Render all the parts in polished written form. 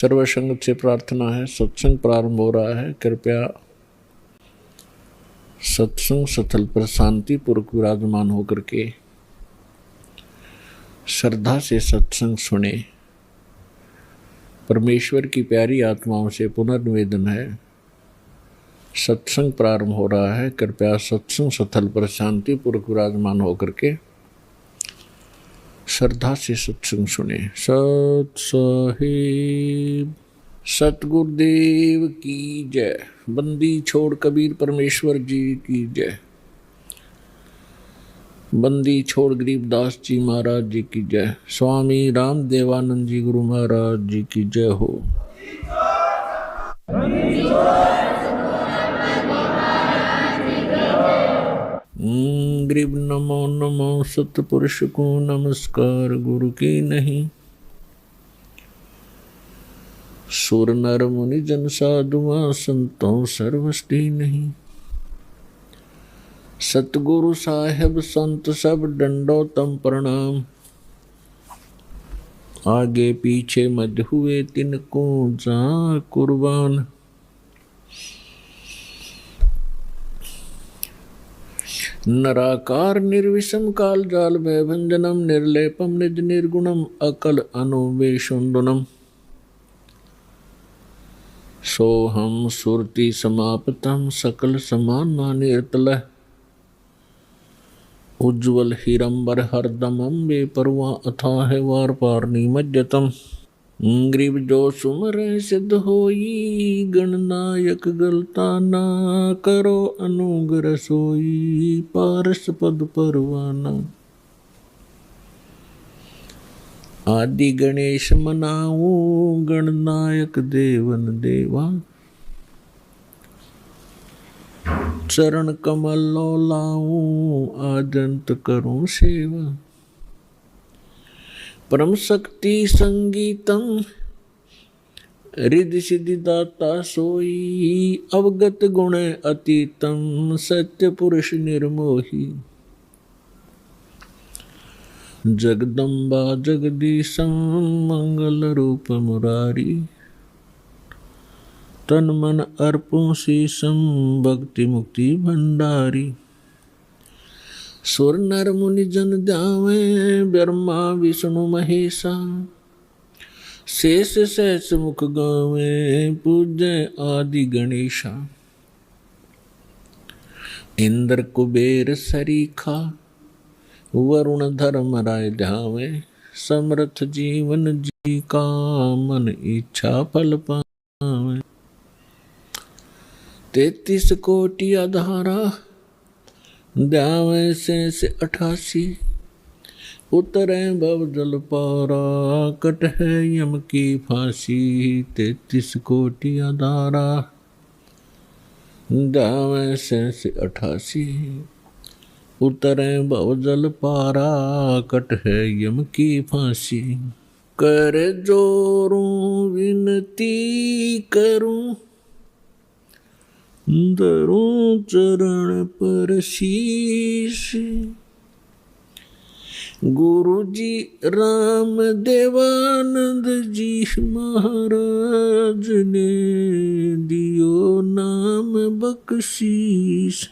सर्वसंग से प्रार्थना है। सत्संग प्रारंभ हो रहा है। कृपया सत्संग स्थल पर शांतिपूर्वक विराजमान होकर के श्रद्धा से सत्संग सुने। परमेश्वर की प्यारी आत्माओं से पुनर्निवेदन है, सत्संग प्रारंभ हो रहा है। कृपया सत्संग स्थल पर शांतिपूर्वक विराजमान होकर के श्रद्धा से सत्संग सुने। सत साहिब सतगुरुदेव की जय। बंदी छोड़ कबीर परमेश्वर जी की जय। बंदी छोड़ गरीबदास जी महाराज जी की जय। स्वामी राम देवानंद जी गुरु महाराज जी की जय हो। गरीब नमो नमो सतपुरुष को नमस्कार गुरु की नहीं। सुर नर मुनि जन साधुआ संतों सर्वस्ती नहीं। सतगुरु साहेब संत सब दंडोतम प्रणाम। आगे पीछे मध्य हुए तिनको जा कुर्बान। नराकार निर्विषम काल जाल भयभंजनम निर्लेपम निज निर्गुणम अकल अनुवेशुंडनम। सोहम सुरति समापतम सकल समान निर्तल। उज्ज्वल हिरंबर हरदमम बेपरवा अथाह वार पार निमज्जतम। ग्रीव जो सुमर सिद्ध होई गणनायक गलता ना करो अनुग्रह सोई पारस पद परवाना। आदि गणेश मनाऊ गणनायक देवन देवा। चरण कमल लो लाऊं आदंत करूं सेवा। परम शक्ति संगीतम रिद्धि सिद्धि दाता सोई। अवगत गुण अतीतम सत्य पुरुष निर्मोही। जगदम्बा जगदीशम मंगल रूप मुरारी। तन मन अर्पों शीशम भक्ति मुक्ति भंडारी। सुर नर मुनि जन ध्यावे ब्रह्मा विष्णु महेशा। शेष सहस मुख गावे पूज्य आदि गणेशा। इंद्र कुबेर सरीखा वरुण धर्म राय ध्यावे। समर्थ जीवन जी का मन इच्छा फल पावे। 33 कोटि आधारा ध्यावे से 88। उतरे भव जल पारा कट है यम की फांसी। 33 कोटि आधारा ध्यावे से 88। उतरे भव जल पारा कट है यम की फांसी। कर जोरूं विनती करूं धरूं चरण पर शीश। गुरु जी राम देवानंद जी महाराज ने दियो नाम बख्शीश।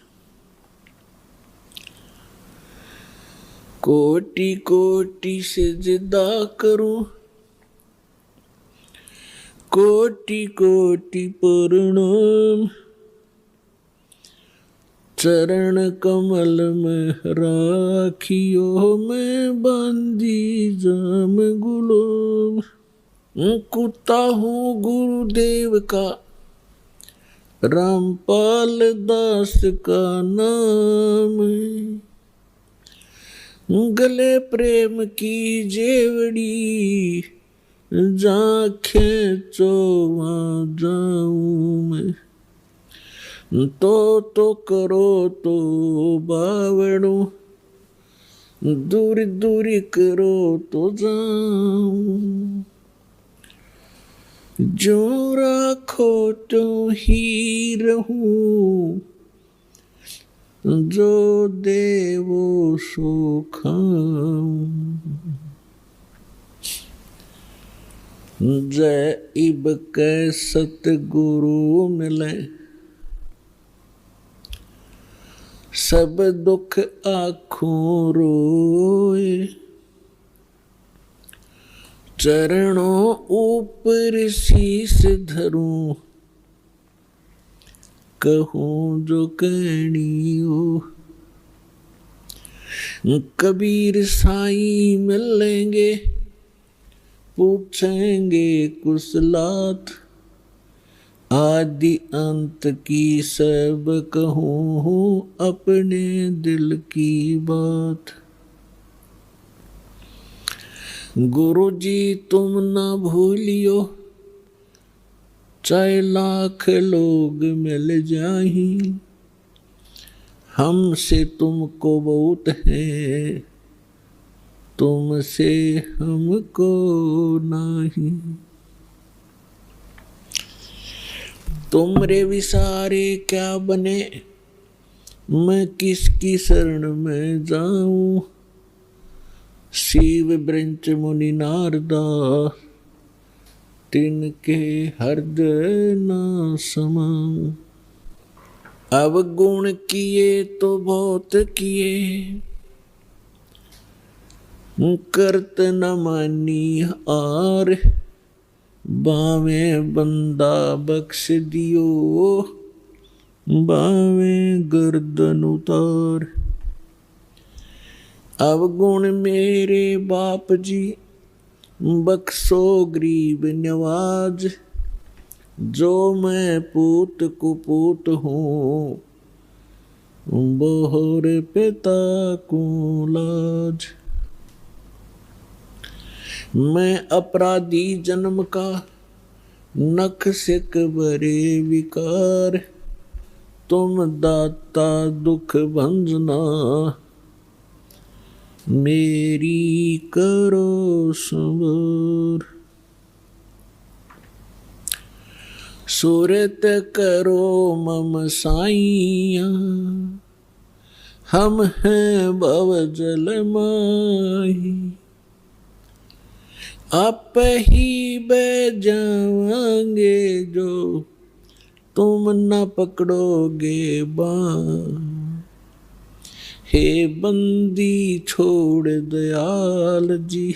कोटि कोटि सिजदा करूं कोटि कोटि प्रणाम। चरण कमल में राखियो मैं बांधी जाम गुलाम। कुत्ता हूँ गुरुदेव का रामपाल दास का नाम। गले प्रेम की जेवड़ी जा खेचो वहाँ जाऊँ मैं। तो करो तो बावड़ो दूरी दूरी करो तो जाऊं। जो राखो तो ही रहूं जो देवो सो खाऊं। जय इब कै सतगुरु मिले, सब दुख आँखों रोए। चरणों ऊपर शीस धरूं, कहूँ जो कहनियो। कबीर साईं मिलेंगे, पूछेंगे कुशलात। आदि अंत की सब कहूँ, अपने दिल की बात। गुरु जी तुम ना भूलियो, चाहे लाख लोग मिल जाहीं। हमसे तुमको बहुत है, तुमसे हमको नहीं। तुमरे विसारे क्या बने, मैं किसकी शरण में जाऊं। शिव ब्रंच मुनि नारदा, तिनके हृदय न समाऊं। अवगुण किए तो बहुत किए, करत न मानी आर। बावे बंदा बख्श दियो, बावे गर्दन उतार। अवगुण मेरे बाप जी, बख्शो गरीब नवाज। जो मैं पूत कुपूत हूँ, बोहर पिता को लाज। मैं अपराधी जन्म का, नख सिक भरे विकार। तुम दाता दुख भंजना, मेरी करो संवर। सूरत करो मम साइया, हम हैं भव जल माही। आप ही बह जाएंगे जो, तुम न पकड़ोगे बाँ। हे बंदी छोड़ दयाल जी,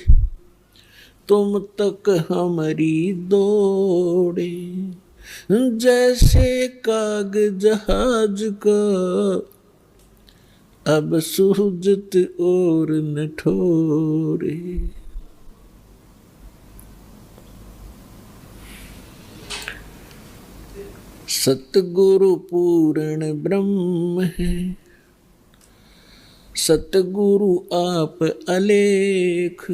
तुम तक हमारी दौड़े। जैसे काग जहाज का, अब सूझत और न ठोरे। सतगुरु पूर्ण ब्रह्म है, सतगुरु आप अलेख।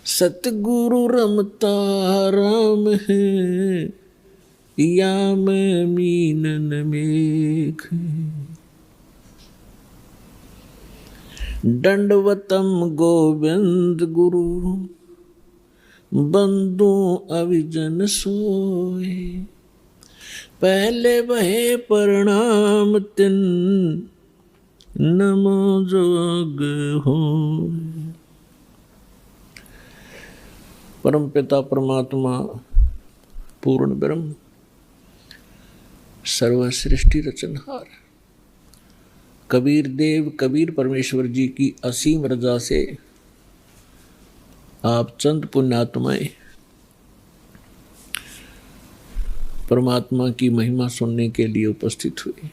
सतगुरु रमता राम है, या मैं मीनन मेघ। दंडवतम गोविंद गुरु, बंदू अविजन सोए। पहले वहे प्रणाम तिन, नमो जोग हो। परम पिता परमात्मा पूर्ण ब्रह्म, सर्व सृष्टि रचनहार कबीर देव कबीर परमेश्वर जी की असीम रजा से आप चंद पुण्यात्माएं परमात्मा की महिमा सुनने के लिए उपस्थित हुए।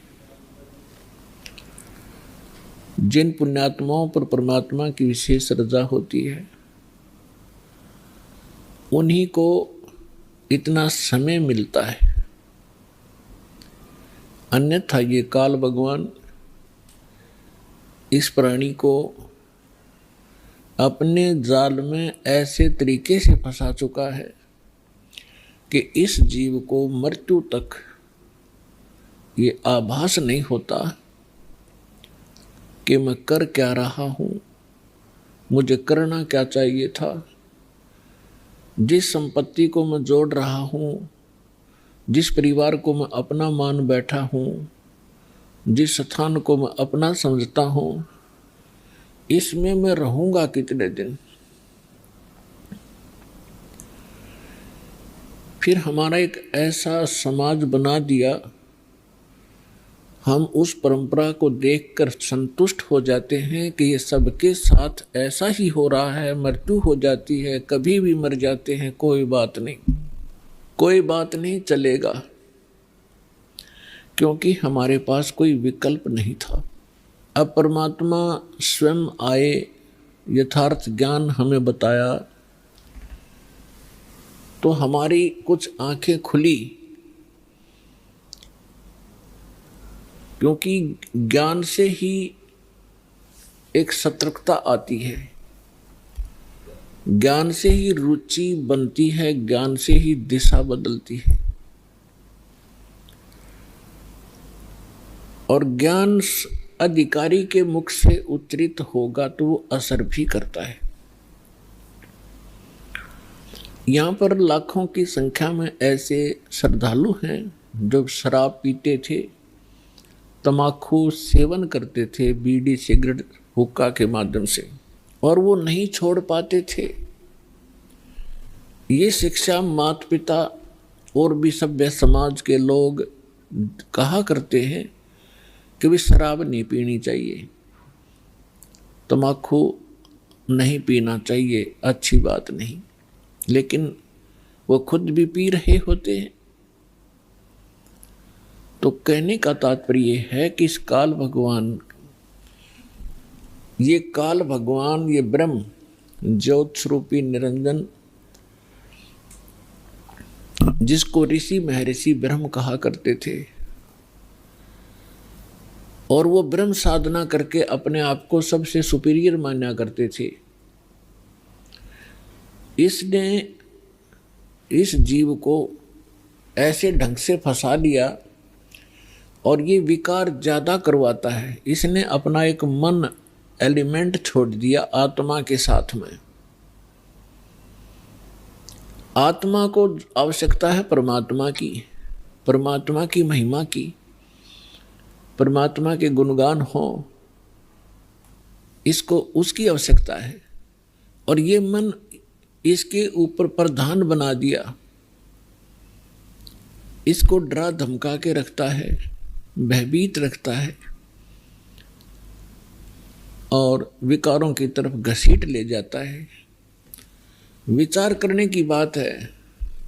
जिन पुण्यात्माओं पर परमात्मा की विशेष रजा होती है, उन्हीं को इतना समय मिलता है, अन्यथा ये काल भगवान इस प्राणी को अपने जाल में ऐसे तरीके से फंसा चुका है कि इस जीव को मृत्यु तक ये आभास नहीं होता कि मैं कर क्या रहा हूँ, मुझे करना क्या चाहिए था। जिस संपत्ति को मैं जोड़ रहा हूँ, जिस परिवार को मैं अपना मान बैठा हूँ, जिस स्थान को मैं अपना समझता हूँ, इसमें मैं रहूँगा कितने दिन। फिर हमारा एक ऐसा समाज बना दिया, हम उस परंपरा को देखकर संतुष्ट हो जाते हैं कि ये सबके साथ ऐसा ही हो रहा है, मृत्यु हो जाती है, कभी भी मर जाते हैं, कोई बात नहीं, कोई बात नहीं, चलेगा, क्योंकि हमारे पास कोई विकल्प नहीं था। अब परमात्मा स्वयं आए, यथार्थ ज्ञान हमें बताया, तो हमारी कुछ आंखें खुली, क्योंकि ज्ञान से ही एक सतर्कता आती है, ज्ञान से ही रुचि बनती है, ज्ञान से ही दिशा बदलती है। और ज्ञान अधिकारी के मुख से उच्चरित होगा तो वो असर भी करता है। यहाँ पर लाखों की संख्या में ऐसे श्रद्धालु हैं जो शराब पीते थे, तम्बाकू सेवन करते थे, बीड़ी सिगरेट हुक्का के माध्यम से, और वो नहीं छोड़ पाते थे। ये शिक्षा माता पिता और भी सभ्य समाज के लोग कहा करते हैं कि भी शराब नहीं पीनी चाहिए, तम्बाकू नहीं पीना चाहिए, अच्छी बात नहीं, लेकिन वो खुद भी पी रहे होते हैं। तो कहने का तात्पर्य है कि इस काल भगवान, ये काल भगवान, ये ब्रह्म ज्योत स्वरूपी निरंजन, जिसको ऋषि महर्षि ब्रह्म कहा करते थे, और वो ब्रह्म साधना करके अपने आप को सबसे सुपीरियर माना करते थे, इसने इस जीव को ऐसे ढंग से फंसा लिया और ये विकार ज्यादा करवाता है। इसने अपना एक मन एलिमेंट छोड़ दिया आत्मा के साथ में। आत्मा को आवश्यकता है परमात्मा की, परमात्मा की महिमा की, परमात्मा के गुणगान हो, इसको उसकी आवश्यकता है। और ये मन इसके ऊपर प्रधान बना दिया, इसको डरा धमका के रखता है, भयभीत रखता है और विकारों की तरफ घसीट ले जाता है। विचार करने की बात है,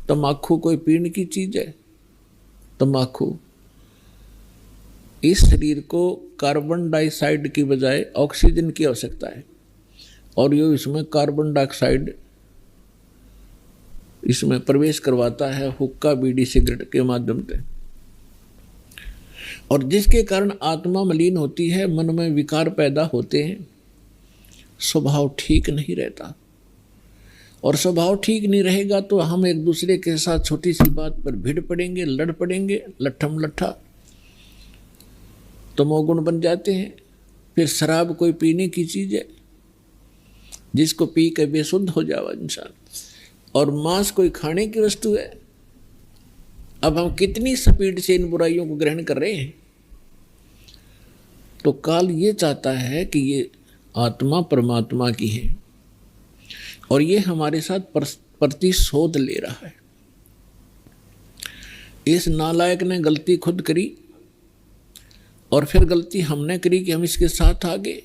तम्बाकू कोई पीने की चीज है? तम्बाकू इस शरीर को कार्बन डाइऑक्साइड की बजाय ऑक्सीजन की आवश्यकता है, और ये इसमें कार्बन डाइऑक्साइड इसमें प्रवेश करवाता है हुक्का बीड़ी सिगरेट के माध्यम से, और जिसके कारण आत्मा मलिन होती है, मन में विकार पैदा होते हैं, स्वभाव ठीक नहीं रहता। और स्वभाव ठीक नहीं रहेगा तो हम एक दूसरे के साथ छोटी सी बात पर भिड़ पड़ेंगे, लड़ पड़ेंगे, लट्ठम लट्ठा, तमोगुण बन जाते हैं। फिर शराब कोई पीने की चीज है जिसको पी के बेसुध हो जावा इंसान, और मांस कोई खाने की वस्तु है। अब हम कितनी स्पीड से इन बुराइयों को ग्रहण कर रहे हैं। तो काल ये चाहता है कि ये आत्मा परमात्मा की है और ये हमारे साथ प्रतिशोध ले रहा है। इस नालायक ने गलती खुद करी और फिर गलती हमने करी कि हम इसके साथ आ गए,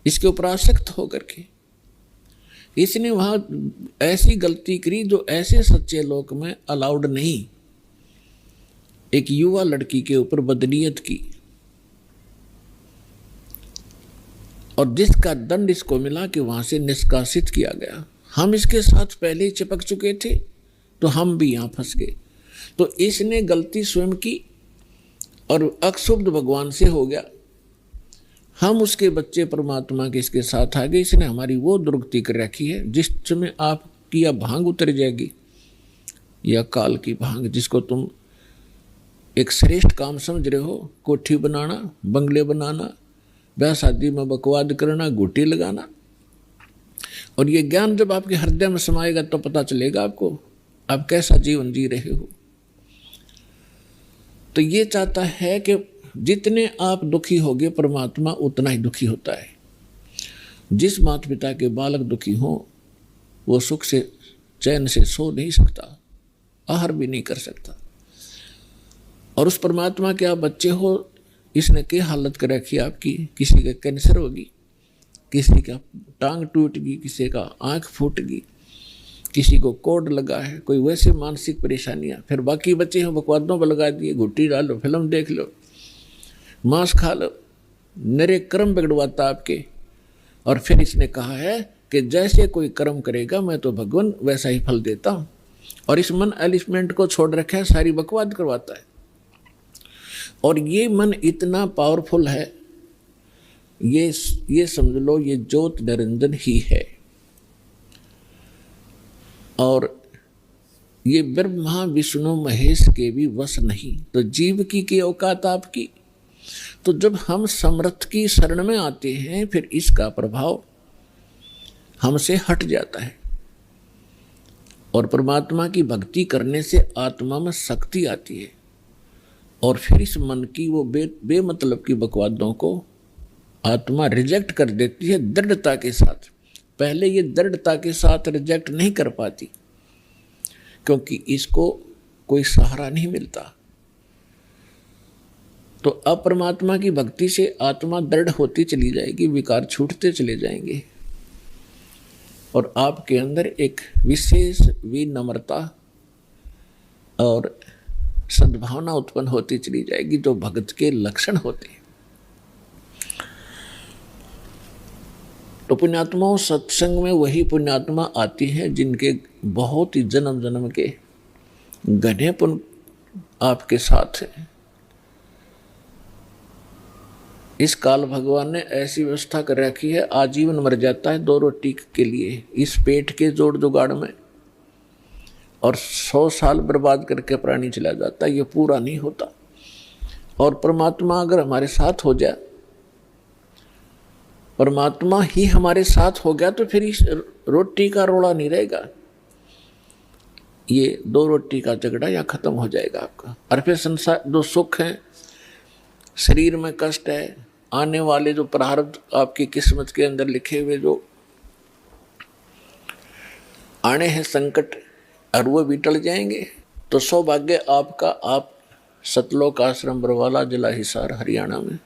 इसके ऊपर आसक्त होकर के। इसने वहां ऐसी गलती करी जो ऐसे सच्चे लोक में अलाउड नहीं। एक युवा लड़की के ऊपर बदनीयत की और जिसका दंड इसको मिला कि वहां से निष्कासित किया गया। हम इसके साथ पहले ही चिपक चुके थे तो हम भी यहां फंस गए। तो इसने गलती स्वयं की और अक्षुब्ध भगवान से हो गया। हम उसके बच्चे परमात्मा के इसके साथ आ गए। इसने हमारी वो दुर्गति कर रखी है जिसमें आपकी या भांग उतर जाएगी या काल की भांग, जिसको तुम एक श्रेष्ठ काम समझ रहे हो, कोठी बनाना, बंगले बनाना, ब्याह शादी में बकवाद करना, गोटी लगाना। और ये ज्ञान जब आपके हृदय में समाएगा तो पता चलेगा आपको आप कैसा जीवन जी रहे हो। तो ये चाहता है कि जितने आप दुखी होगे परमात्मा उतना ही दुखी होता है। जिस माता पिता के बालक दुखी हो वो सुख से चैन से सो नहीं सकता, आहार भी नहीं कर सकता। और उस परमात्मा के आप बच्चे हो, इसने क्या हालत कर रखी आपकी। किसी का कैंसर होगी, किसी का टांग टूट गई, किसी का आंख फूट गई, किसी को कोड लगा है, कोई वैसी मानसिक परेशानियां। फिर बाकी बच्चे हैं बकवादों पर लगा दिए, घुट्टी डालो, फिल्म देख लो, मांस खा लो, नरे कर्म बिगड़वाता आपके। और फिर इसने कहा है कि जैसे कोई कर्म करेगा मैं तो भगवान वैसा ही फल देता हूं। और इस मन एलिमेंट को छोड़ रखा है, सारी बकवाद करवाता है। और ये मन इतना पावरफुल है, ये समझ लो ये ज्योत निरंजन ही है। और ये ब्रह्मा विष्णु महेश के भी वश नहीं। तो जीव की औकात आपकी। तो जब हम समर्थ की शरण में आते हैं, फिर इसका प्रभाव हमसे हट जाता है। और परमात्मा की भक्ति करने से आत्मा में शक्ति आती है। और फिर इस मन की वो बेमतलब की बकवादों को आत्मा रिजेक्ट कर देती है दृढ़ता के साथ। पहले ये दृढ़ता के साथ रिजेक्ट नहीं कर पाती, क्योंकि इसको कोई सहारा नहीं मिलता। तो अब परमात्मा की भक्ति से आत्मा दृढ़ होती चली जाएगी, विकार छूटते चले जाएंगे, और आपके अंदर एक विशेष विनम्रता और सद्भावना उत्पन्न होती चली जाएगी, जो भक्त के लक्षण होते हैं। तो पुण्यात्माओं, सत्संग में वही पुण्यात्मा आती हैं जिनके बहुत ही जन्म जन्म के घने पुण्य आपके साथ हैं। इस काल भगवान ने ऐसी व्यवस्था कर रखी है, आजीवन मर जाता है 2 रोटी के लिए इस पेट के जोड़ जुगाड़ में, और 100 साल बर्बाद करके प्राणी चला जाता है, ये पूरा नहीं होता। और परमात्मा अगर हमारे साथ हो जाए, परमात्मा ही हमारे साथ हो गया, तो फिर इस रोटी का रोड़ा नहीं रहेगा। ये 2 रोटी का झगड़ा या खत्म हो जाएगा आपका। और फिर संसार जो सुख है, शरीर में कष्ट है, आने वाले जो प्रारब्ध आपकी किस्मत के अंदर लिखे हुए जो आने हैं संकट, और वो भी टल जाएंगे। तो सौभाग्य आपका, आप सतलोक आश्रम बरवाला, जिला हिसार, हरियाणा में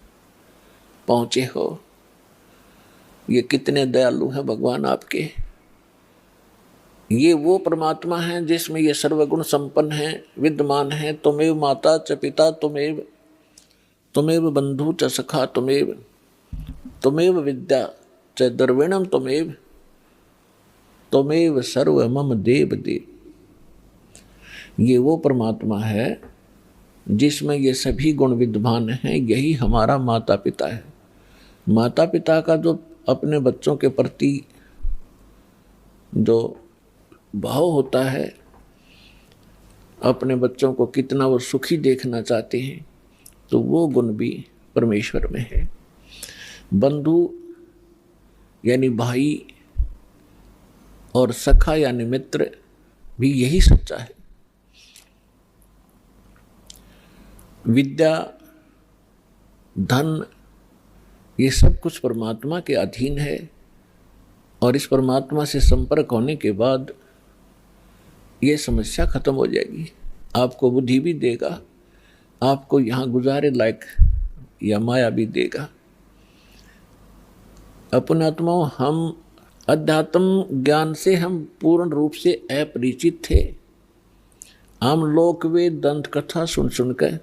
पहुंचे हो। ये कितने दयालु हैं भगवान आपके। ये वो परमात्मा हैं जिसमें ये सर्वगुण संपन्न है, विद्यमान है। तुमेव माता च पिता तुमेव बंधु च सखा तुमेव विद्या च द्रविणम तुमेव सर्व मम देव देव। ये वो परमात्मा है जिसमें ये सभी गुण विद्यमान हैं। यही हमारा माता पिता है। माता पिता का जो अपने बच्चों के प्रति जो भाव होता है, अपने बच्चों को कितना वो सुखी देखना चाहते हैं, तो वो गुण भी परमेश्वर में है। बंधु यानी भाई और सखा यानी मित्र भी यही सच्चा है। विद्या, धन, ये सब कुछ परमात्मा के अधीन है। और इस परमात्मा से संपर्क होने के बाद ये समस्या खत्म हो जाएगी। आपको बुद्धि भी देगा, आपको यहाँ गुजारे लायक या माया भी देगा। अपने आत्माओं, हम अध्यात्म ज्ञान से हम पूर्ण रूप से अपरिचित थे। हम लोक वेद दंत कथा सुन सुनकर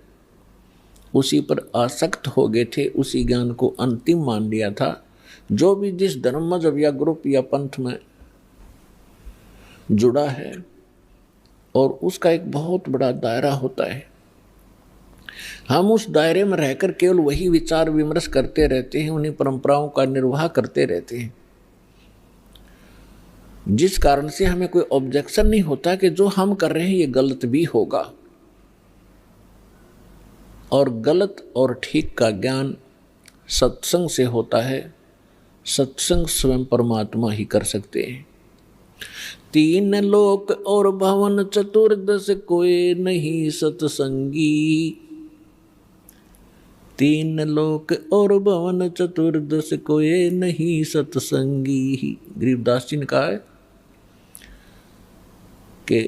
उसी पर आसक्त हो गए थे, उसी ज्ञान को अंतिम मान लिया था। जो भी जिस धर्म मजहब या ग्रुप या पंथ में जुड़ा है, और उसका एक बहुत बड़ा दायरा होता है। हम उस दायरे में रहकर केवल वही विचार विमर्श करते रहते हैं, उन्हीं परंपराओं का निर्वाह करते रहते हैं, जिस कारण से हमें कोई ऑब्जेक्शन नहीं होता कि जो हम कर रहे हैं ये गलत भी होगा। और गलत और ठीक का ज्ञान सत्संग से होता है। सत्संग स्वयं परमात्मा ही कर सकते हैं। 3 लोक और भवन चतुर्दश कोई नहीं सत्संगी। 3 लोक और भवन चतुर्दश कोई नहीं सत्संगी। गरीबदास जी ने कहा है कि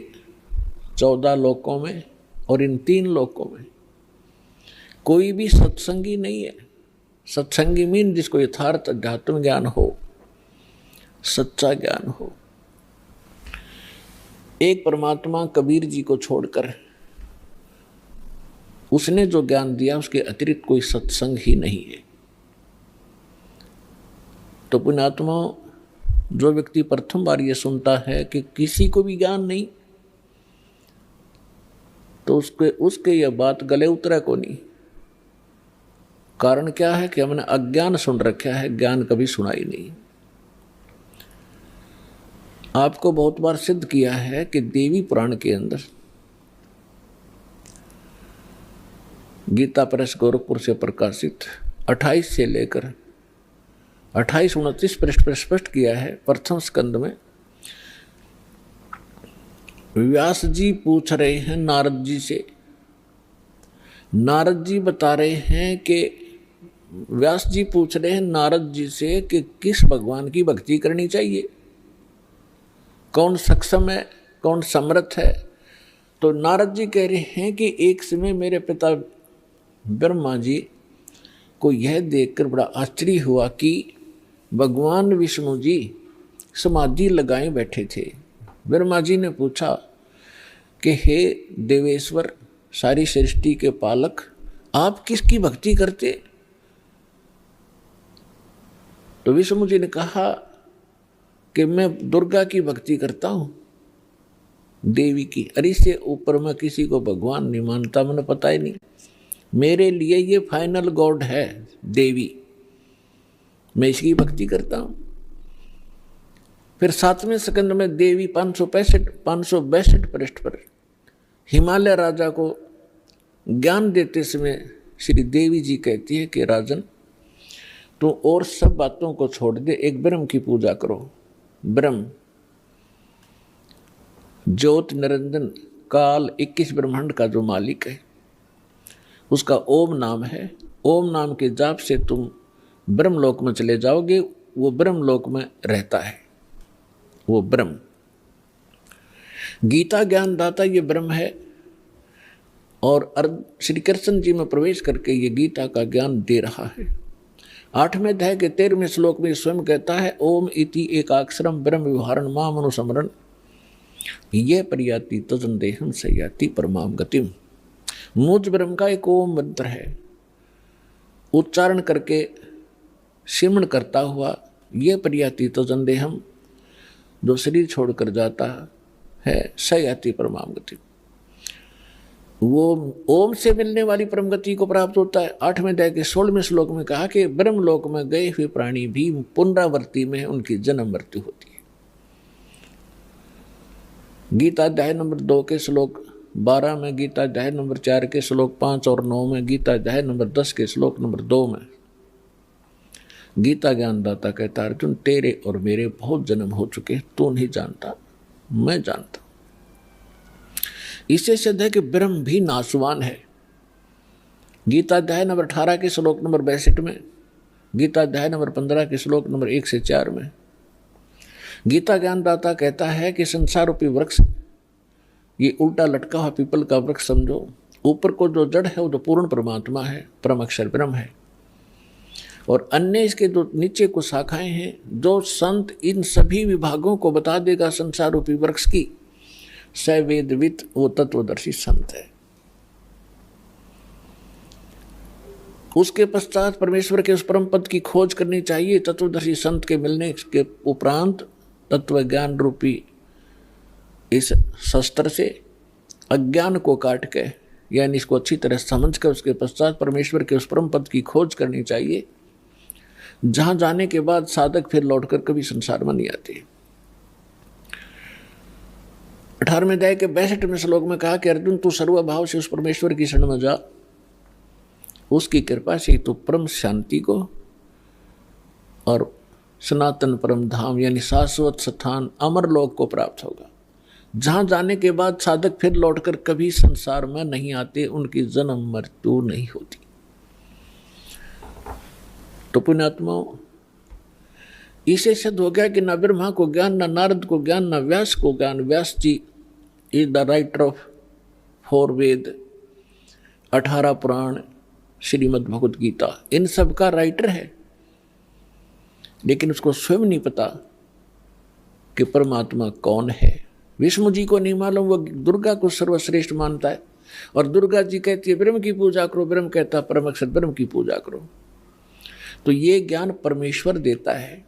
14 लोकों में और इन 3 लोकों में कोई भी सत्संगी नहीं है। सत्संगी मीन जिसको यथार्थ अध्यात्म ज्ञान हो, सच्चा ज्ञान हो। एक परमात्मा कबीर जी को छोड़कर उसने जो ज्ञान दिया उसके अतिरिक्त कोई सत्संग ही नहीं है। तो पुण्यात्मा, जो व्यक्ति प्रथम बार ये सुनता है कि किसी को भी ज्ञान नहीं, तो उसके यह बात गले उतरा को नहीं। कारण क्या है कि हमने अज्ञान सुन रखा है, ज्ञान कभी सुना ही नहीं। आपको बहुत बार सिद्ध किया है कि देवी पुराण के अंदर गीता प्रेस गोरखपुर से प्रकाशित 28 से लेकर 28-29 पृष्ठ पर स्पष्ट किया है। प्रथम स्कंद में व्यास जी पूछ रहे हैं नारद जी से, नारद जी बता रहे हैं कि व्यास जी पूछ रहे हैं नारद जी से कि किस भगवान की भक्ति करनी चाहिए, कौन सक्षम है, कौन समर्थ है। तो नारद जी कह रहे हैं कि एक समय मेरे पिता ब्रह्मा जी को यह देखकर बड़ा आश्चर्य हुआ कि भगवान विष्णु जी समाधि लगाए बैठे थे। ब्रह्मा जी ने पूछा कि हे देवेश्वर, सारी सृष्टि के पालक, आप किसकी भक्ति करते? तो विष्णु जी ने कहा कि मैं दुर्गा की भक्ति करता हूं, देवी की। अरे इससे ऊपर मैं किसी को भगवान नहीं मानता, मैंने पता ही नहीं। मेरे लिए ये फाइनल गॉड है देवी, मैं इसकी भक्ति करता हूं। फिर 7वें स्कंद में देवी 562 पृष्ठ पर हिमालय राजा को ज्ञान देते समय श्री देवी जी कहती है कि राजन, तू और सब बातों को छोड़ दे, एक ब्रह्म की पूजा करो। ब्रह्म ज्योत निरंजन काल 21 ब्रह्मांड का जो मालिक है, उसका ओम नाम है। ओम नाम के जाप से तुम ब्रह्मलोक में चले जाओगे। वो ब्रह्मलोक में रहता है, वो ब्रह्म। गीता ज्ञान दाता ये ब्रह्म है और श्री कृष्ण जी में प्रवेश करके ये गीता का ज्ञान दे रहा है। 8वें अध्याय के 13वें श्लोक में स्वयं कहता है, ओम इति एकाक्षरम ब्रह्म विहारण माम अनुस्मरण ये परियाति तजन देहम सयाति परमाम गतिम। मुझ ब्रह्म का एक ओम मंत्र है, उच्चारण करके सिमरण करता हुआ ये परियाति तजन देहम, जो शरीर छोड़कर जाता है, सयाति परमाम गति, वो ओम से मिलने वाली परम गति को प्राप्त होता है। 8वें अध्याय के 16वें श्लोक में कहा कि ब्रह्मलोक में गए हुए प्राणी भी पुनरावृत्ति में उनकी जन्म मृत्यु होती है। गीता अध्याय नंबर 2 के श्लोक 12 में, गीता अध्याय नंबर 4 के श्लोक 5 और 9 में, गीता अध्याय नंबर 10 के श्लोक नंबर 2 में गीता ज्ञानदाता कहता है, अर्जुन तेरे और मेरे बहुत जन्म हो चुके, तू नहीं जानता, मैं जानता। इससे सिद्ध है कि ब्रह्म भी नाशवान है। गीता अध्याय नंबर 18 के श्लोक नंबर 62 में, गीता अध्याय नंबर 15 के श्लोक नंबर 1 से 4 में गीता ज्ञानदाता कहता है कि संसार रूपी वृक्ष ये उल्टा लटका हुआ पीपल का वृक्ष समझो। ऊपर को जो जड़ है वो तो पूर्ण परमात्मा है, परम अक्षर ब्रह्म है, और अन्य इसके जो नीचे को शाखाएं हैं, जो संत इन सभी विभागों को बता देगा संसार रूपी वृक्ष की, स वेदवित, वो तत्वदर्शी संत है। उसके पश्चात परमेश्वर के उस परम पद की खोज करनी चाहिए। तत्वदर्शी संत के मिलने के उपरांत तत्व ज्ञान रूपी इस शस्त्र से अज्ञान को काट के, यानी इसको अच्छी तरह समझ कर उसके पश्चात परमेश्वर के उस परम पद की खोज करनी चाहिए, जहां जाने के बाद साधक फिर लौटकर कभी संसार में नहीं आते। 18वें अध्याय के 62वें श्लोक में कहा कि अर्जुन तू सर्वभाव से उस परमेश्वर की शरण में जा, उसकी कृपा से तू परम शांति को और सनातन परम धाम यानी शाश्वत स्थान अमर लोक को प्राप्त होगा, जहां जाने के बाद साधक फिर लौटकर कभी संसार में नहीं आते, उनकी जन्म मृत्यु नहीं होती। तो पुण्यात्माओं, इसे सिद्ध हो गया कि न ब्रह्मा को ज्ञान, न नारद को ज्ञान, न व्यास को ज्ञान। व्यास जी इज द राइटर ऑफ 4 वेद, 18 पुराण, श्रीमद् भगवत गीता, इन सब का राइटर है, लेकिन उसको स्वयं नहीं पता कि परमात्मा कौन है। विष्णु जी को नहीं मालूम, वो दुर्गा को सर्वश्रेष्ठ मानता है, और दुर्गा जी कहती है ब्रह्म की पूजा करो, ब्रह्म कहता है परम अक्षर ब्रह्म की पूजा करो। तो ये ज्ञान परमेश्वर देता है,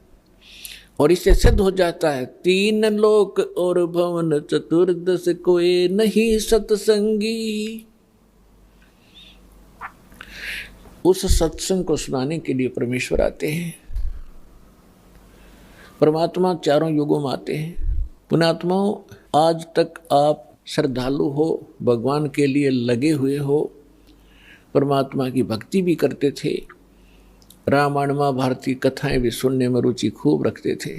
और इससे सिद्ध हो जाता है 3 लोक और भवन चतुर्दश कोई नहीं सत्संगी। उस सत्संग को सुनाने के लिए परमेश्वर आते हैं। परमात्मा चारों युगों में आते हैं। पुण्यात्माओं, आज तक आप श्रद्धालु हो, भगवान के लिए लगे हुए हो, परमात्मा की भक्ति भी करते थे, रामायण महाभारत की कथाएं भी सुनने में रुचि खूब रखते थे,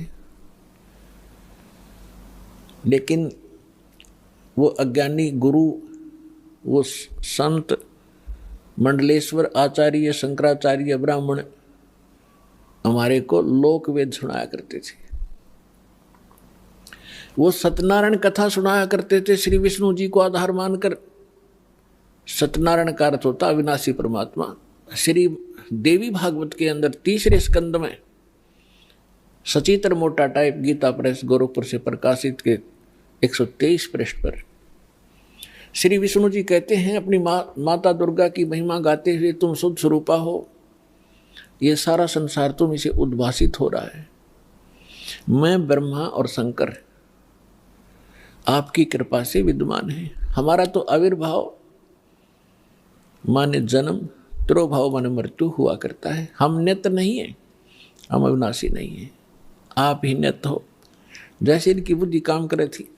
लेकिन वो अज्ञानी गुरु, वो संत मंडलेश्वर आचार्य, शंकराचार्य, ब्राह्मण हमारे को लोक वेद सुनाया करते थे। वो सत्यनारायण कथा सुनाया करते थे श्री विष्णु जी को आधार मानकर। सत्यनारायण का अर्थ होता अविनाशी परमात्मा। श्री देवी भागवत के अंदर 3रे स्कंद में सचित्र मोटा टाइप गीता प्रेस गोरखपुर से प्रकाशित के 123 पृष्ठ पर श्री विष्णु जी कहते हैं, अपनी माता दुर्गा की महिमा गाते हुए, तुम शुद्ध स्वरूपा हो, ये सारा संसार तुम इसे उद्भासित हो रहा है। मैं ब्रह्मा और शंकर आपकी कृपा से विद्यमान है। हमारा तो आविर्भाव माने जन्म, तिरोभाव माने मृत्यु हुआ करता है। हम नित्य नहीं है, हम अविनाशी नहीं है, आप ही नित्य हो। जैसे इनकी बुद्धि काम करे थी,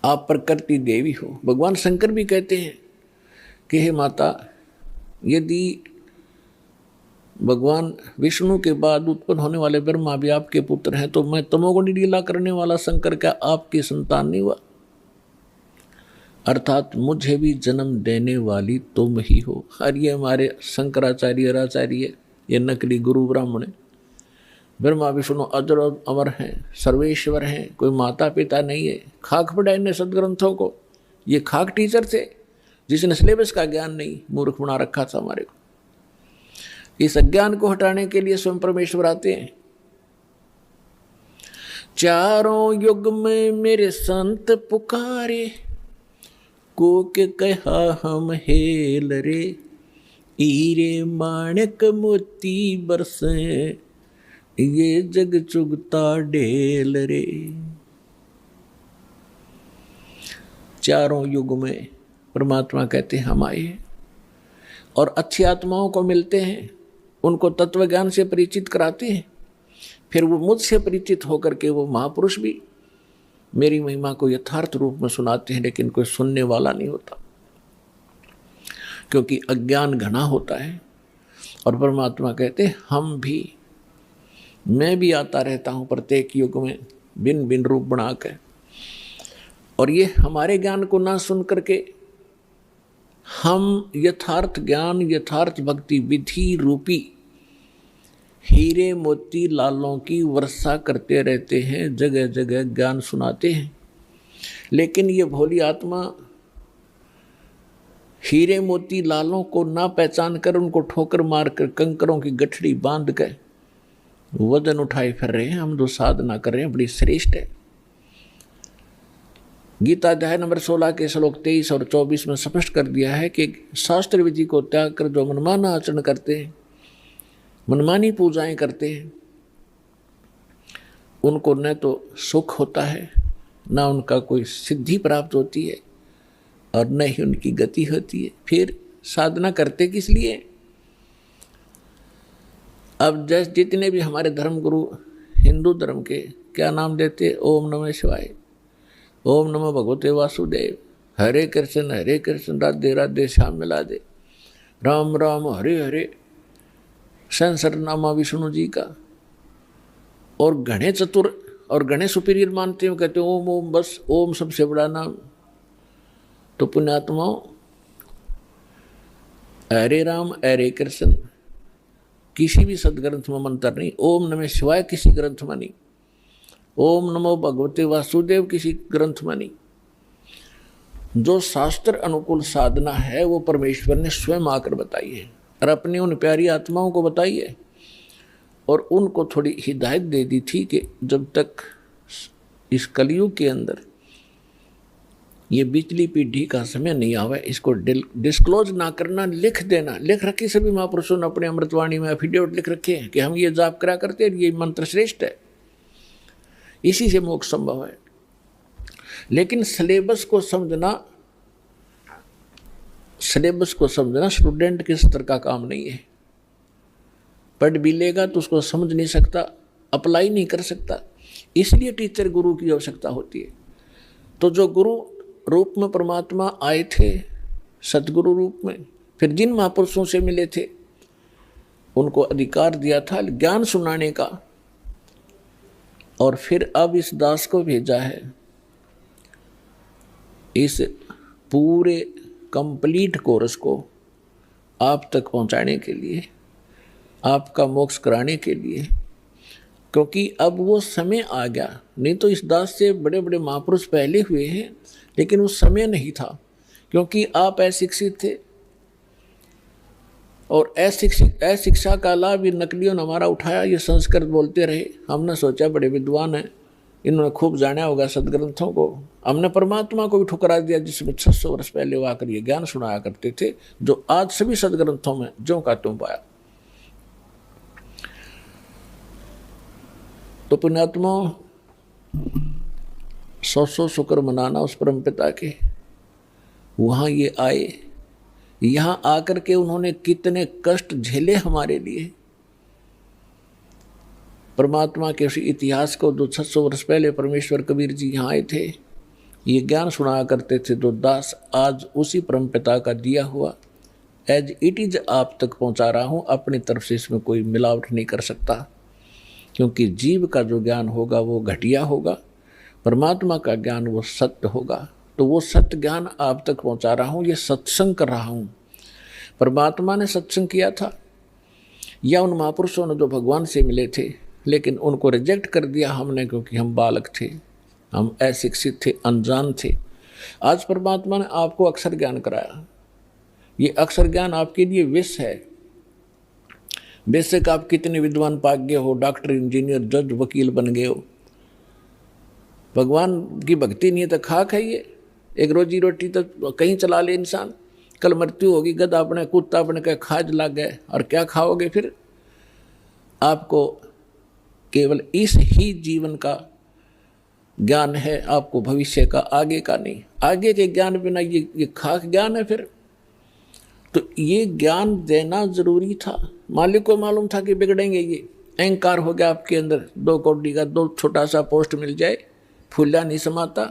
आप प्रकृति देवी हो। भगवान शंकर भी कहते हैं कि हे माता, यदि भगवान विष्णु के बाद उत्पन्न होने वाले ब्रह्मा भी आपके पुत्र हैं, तो मैं तमोगुणी लीला करने वाला शंकर क्या आपकी संतान नहीं हुआ? अर्थात मुझे भी जन्म देने वाली तुम ही हो। और ये हमारे शंकराचार्य आचार्य, ये नकली गुरु ब्राह्मण है। ब्रह्मा विष्णु अजर और अमर हैं, सर्वेश्वर हैं, कोई माता पिता नहीं है। खाक पढ़ाए ने सदग्रंथों को, ये खाक टीचर थे जिसने सिलेबस का ज्ञान नहीं, मूर्ख बना रखा था हमारे को। इस अज्ञान को हटाने के लिए स्वयं परमेश्वर आते हैं। चारों युग में मेरे संत पुकारे, को के कहा हम हेल रे, हीरे माणक मोती बरसे, ये जग चुगता ढेल रे। चारों युग में परमात्मा कहते हैं हम आए, और अच्छी आत्माओं को मिलते हैं, उनको तत्व ज्ञान से परिचित कराते हैं। फिर वो मुझसे परिचित होकर के वो महापुरुष भी मेरी महिमा को यथार्थ रूप में सुनाते हैं, लेकिन कोई सुनने वाला नहीं होता, क्योंकि अज्ञान घना होता है। और परमात्मा कहते हैं हम भी, मैं भी आता रहता हूँ प्रत्येक युग में भिन्न भिन्न रूप बना कर, और ये हमारे ज्ञान को ना सुन करके हम यथार्थ ज्ञान, यथार्थ भक्ति विधि रूपी हीरे मोती लालों की वर्षा करते रहते हैं, जगह जगह ज्ञान सुनाते हैं। लेकिन ये भोली आत्मा हीरे मोती लालों को ना पहचान कर, उनको ठोकर मारकर कंकरों की गठड़ी बांध कर वजन उठाए फिर रहे हैं। हम जो साधना कर रहे हैं बड़ी श्रेष्ठ है। गीता अध्याय नंबर 16 के श्लोक 23 और 24 में स्पष्ट कर दिया है कि शास्त्र विधि को त्याग कर जो मनमाना आचरण करते हैं, मनमानी पूजाएं करते हैं, उनको न तो सुख होता है, ना उनका कोई सिद्धि प्राप्त होती है, और न ही उनकी गति होती है। फिर साधना करते किस लिए? अब जैसे जितने भी हमारे धर्म गुरु हिंदू धर्म के क्या नाम देते, ओम नमः शिवाय, ओम नमो भगवते वासुदेव, हरे कृष्ण राधे राधे श्याम मिला दे, राम राम हरे हरे, सहस्रनामा विष्णु जी का, और गणे चतुर और गणे सुपीरियर मानते हो, कहते ओम ओम, बस ओम सबसे बड़ा नाम। तो पुण्यात्माओं, हरे राम हरे कृष्ण किसी भी सदग्रंथ में मंत्र नहीं, ओम नमः शिवाय किसी ग्रंथ में नहीं, ओम नमो भगवते वासुदेव किसी ग्रंथ में नहीं। जो शास्त्र अनुकूल साधना है वो परमेश्वर ने स्वयं आकर बताई है और अपनी उन प्यारी आत्माओं को बताई है, और उनको थोड़ी हिदायत दे दी थी कि जब तक इस कलयुग के अंदर ये बिचली पीढ़ी का समय नहीं आवे, इसको डिस्क्लोज ना करना, लिख देना। लिख रखी सभी महापुरुषों ने अपने अमृतवाणी में एफिडेविट लिख रखे हैं कि हम ये जाप करा करते हैं, ये मंत्र श्रेष्ठ है, इसी से मोक्ष संभव है। लेकिन सिलेबस को समझना स्टूडेंट के स्तर का काम नहीं है। पढ़ भी लेगा तो उसको समझ नहीं सकता, अप्लाई नहीं कर सकता, इसलिए टीचर गुरु की आवश्यकता होती है। तो जो गुरु रूप में परमात्मा आए थे, सतगुरु रूप में, फिर जिन महापुरुषों से मिले थे उनको अधिकार दिया था ज्ञान सुनाने का, और फिर अब इस दास को भेजा है इस पूरे कंप्लीट कोर्स को आप तक पहुंचाने के लिए, आपका मोक्ष कराने के लिए, क्योंकि अब वो समय आ गया। नहीं तो इस दास से बड़े बड़े महापुरुष पहले हुए हैं, लेकिन उस समय नहीं था, क्योंकि आप अशिक्षित थे, और अशिक्षा का लाभ ये नकलियों ने हमारा उठाया। ये संस्कृत बोलते रहे, हमने सोचा बड़े विद्वान हैं, इन्होंने खूब जाना होगा सदग्रंथों को। हमने परमात्मा को भी ठुकरा दिया जिसमें 600 वर्ष पहले वो आकर ये ज्ञान सुनाया करते थे, जो आज सभी सदग्रंथों में ज्यों का त्यों पाया। तो पुण्यात्मा, 100 शुक्र मनाना उस परम पिता के। वहाँ ये आए, यहाँ आकर के उन्होंने कितने कष्ट झेले हमारे लिए। परमात्मा के उसी इतिहास को जो 600 वर्ष पहले परमेश्वर कबीर जी यहाँ आए थे, ये ज्ञान सुनाया करते थे, जो दास आज उसी परम पिता का दिया हुआ एज इट इज आप तक पहुँचा रहा हूँ। अपनी तरफ से इसमें कोई मिलावट नहीं कर सकता, क्योंकि जीव का जो ज्ञान होगा वो घटिया होगा, परमात्मा का ज्ञान वो सत्य होगा। तो वो सत्य ज्ञान आप तक पहुँचा रहा हूँ, ये सत्संग कर रहा हूँ। परमात्मा ने सत्संग किया था या उन महापुरुषों ने जो भगवान से मिले थे, लेकिन उनको रिजेक्ट कर दिया हमने, क्योंकि हम बालक थे, हम अशिक्षित थे, अनजान थे। आज परमात्मा ने आपको अक्षर ज्ञान कराया। ये अक्षर ज्ञान आपके लिए विष है। बेशक आप कितने विद्वान पाग्य हो, डॉक्टर, इंजीनियर, जज, वकील बन गए हो, भगवान की भक्ति नहीं है तो खाक है ये। एक रोजी रोटी तो कहीं चला ले इंसान, कल मृत्यु होगी, गधा अपने कुत्ता अपने का खाज लग गए, और क्या खाओगे फिर। आपको केवल इस ही जीवन का ज्ञान है, आपको भविष्य का, आगे का नहीं। आगे के ज्ञान बिना ये खाक ज्ञान है फिर। तो ये ज्ञान देना जरूरी था। मालिक को मालूम था कि बिगड़ेंगे ये। अहंकार हो गया आपके अंदर, 2 कौड़ी का 2 छोटा सा पोस्ट मिल जाए, फूला नहीं समाता,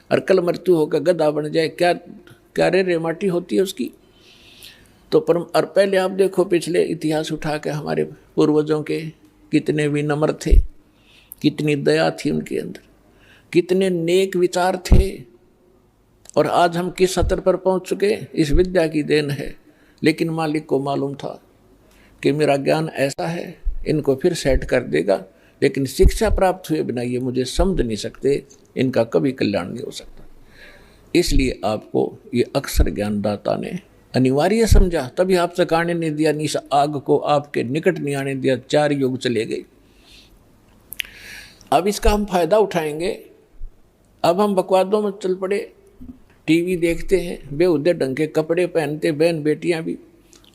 और कल मृत्यु होकर गधा बन जाए, क्या रे माटी होती है उसकी। तो और पहले आप देखो पिछले इतिहास उठा के, हमारे पूर्वजों के कितने विनम्र थे, कितनी दया थी उनके अंदर, कितने नेक विचार थे, और आज हम किस स्तर पर पहुंच चुके, इस विद्या की देन है। लेकिन मालिक को मालूम था कि मेरा ज्ञान ऐसा है, इनको फिर सेट कर देगा, लेकिन शिक्षा प्राप्त हुए बिना ये मुझे समझ नहीं सकते, इनका कभी कल्याण नहीं हो सकता। इसलिए आपको ये अक्षर ज्ञानदाता ने अनिवार्य समझा, तभी आप तक आने नहीं दिया, निस आग को आपके निकट नहीं आने दिया, 4 युग चले गए। अब इसका हम फायदा उठाएंगे। अब हम बकवादों में चल पड़े, टीवी देखते हैं, बेहुदे ढंग के कपड़े पहनते बहन बेटियां भी,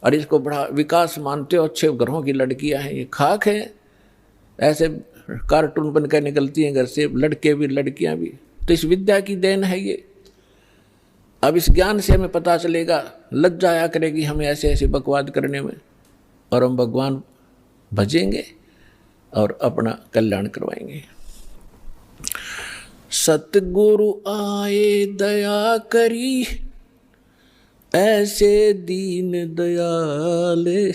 और इसको बड़ा विकास मानते हो, अच्छे घरों की लड़कियां हैं, ये खाक है। ऐसे कार्टून बनकर निकलती हैं घर से, लड़के भी लड़कियां भी। तो इस विद्या की देन है ये। अब इस ज्ञान से हमें पता चलेगा, लज्जा आया करेगी हमें ऐसे ऐसे बकवाद करने में, और हम भगवान भजेंगे और अपना कल्याण करवाएंगे। सतगुरु आए दया करी, ऐसे दीन दयाले,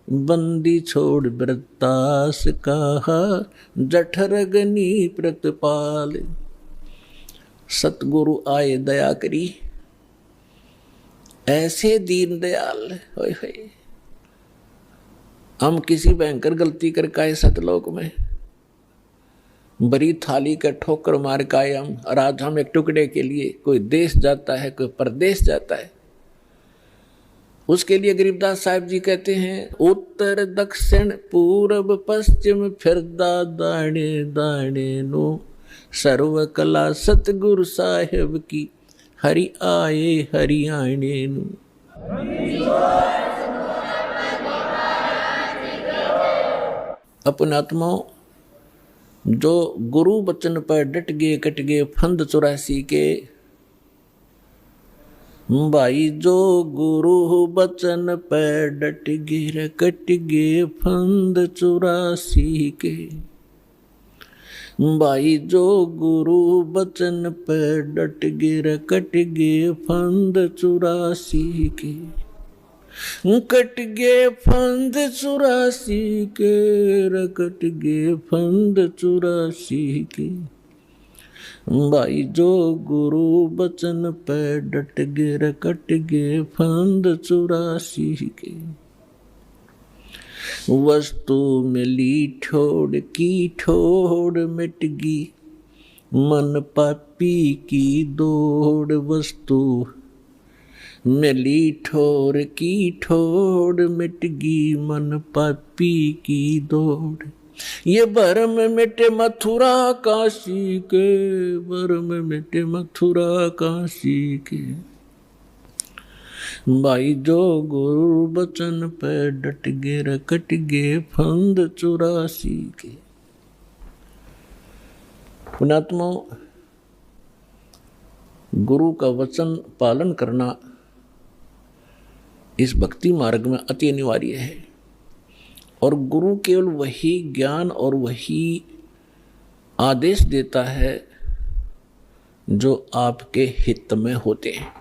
बंदी छोड़ व्रतास कहा, जठरगनी प्रतिपाल। सतगुरु आए दया करी, ऐसे दीन दयाल। होय होय, हम किसी भयंकर गलती करके आए सतलोक में, बड़ी थाली का ठोकर मार के आए हम, और आज हम एक टुकड़े के लिए कोई देश जाता है, कोई परदेश जाता है, उसके लिए गरीबदास साहब जी कहते हैं, उत्तर दक्षिण पूर्व पश्चिम फिरदा दाणे दाणे नो, सर्व कला सतगुरु साहेब की हरि आए हरियाणे नु। अपने आत्माओं, जो गुरु बचन पर डट गए कट गए फंद 84 के, भाई जो गुरु बचन पर डट गए कट गए फंद 84 के, भाई जो गुरु बचन पर डट गए कट गए फंद 84 के, कट गए फंद 84 के, कट गए फंद 84 के, भाई जो गुरु बचन पे डट गए कट गए फंद 84 के। वस्तु मिली ठोड़ की ठोड़ मिट गई, मन पापी की दौड़, वस्तु मिली ठोर की ठोड़ मिट गई, मन पापी की दौड़, ये भरम मिटे मथुरा काशी के, भरम मिटे मथुरा काशी के, भाई जो गुरु बचन पे डट गए कट गए फंद 84 के। पुण्यात्मा, गुरु का वचन पालन करना इस भक्ति मार्ग में अति अनिवार्य है, और गुरु केवल वही ज्ञान और वही आदेश देता है जो आपके हित में होते हैं।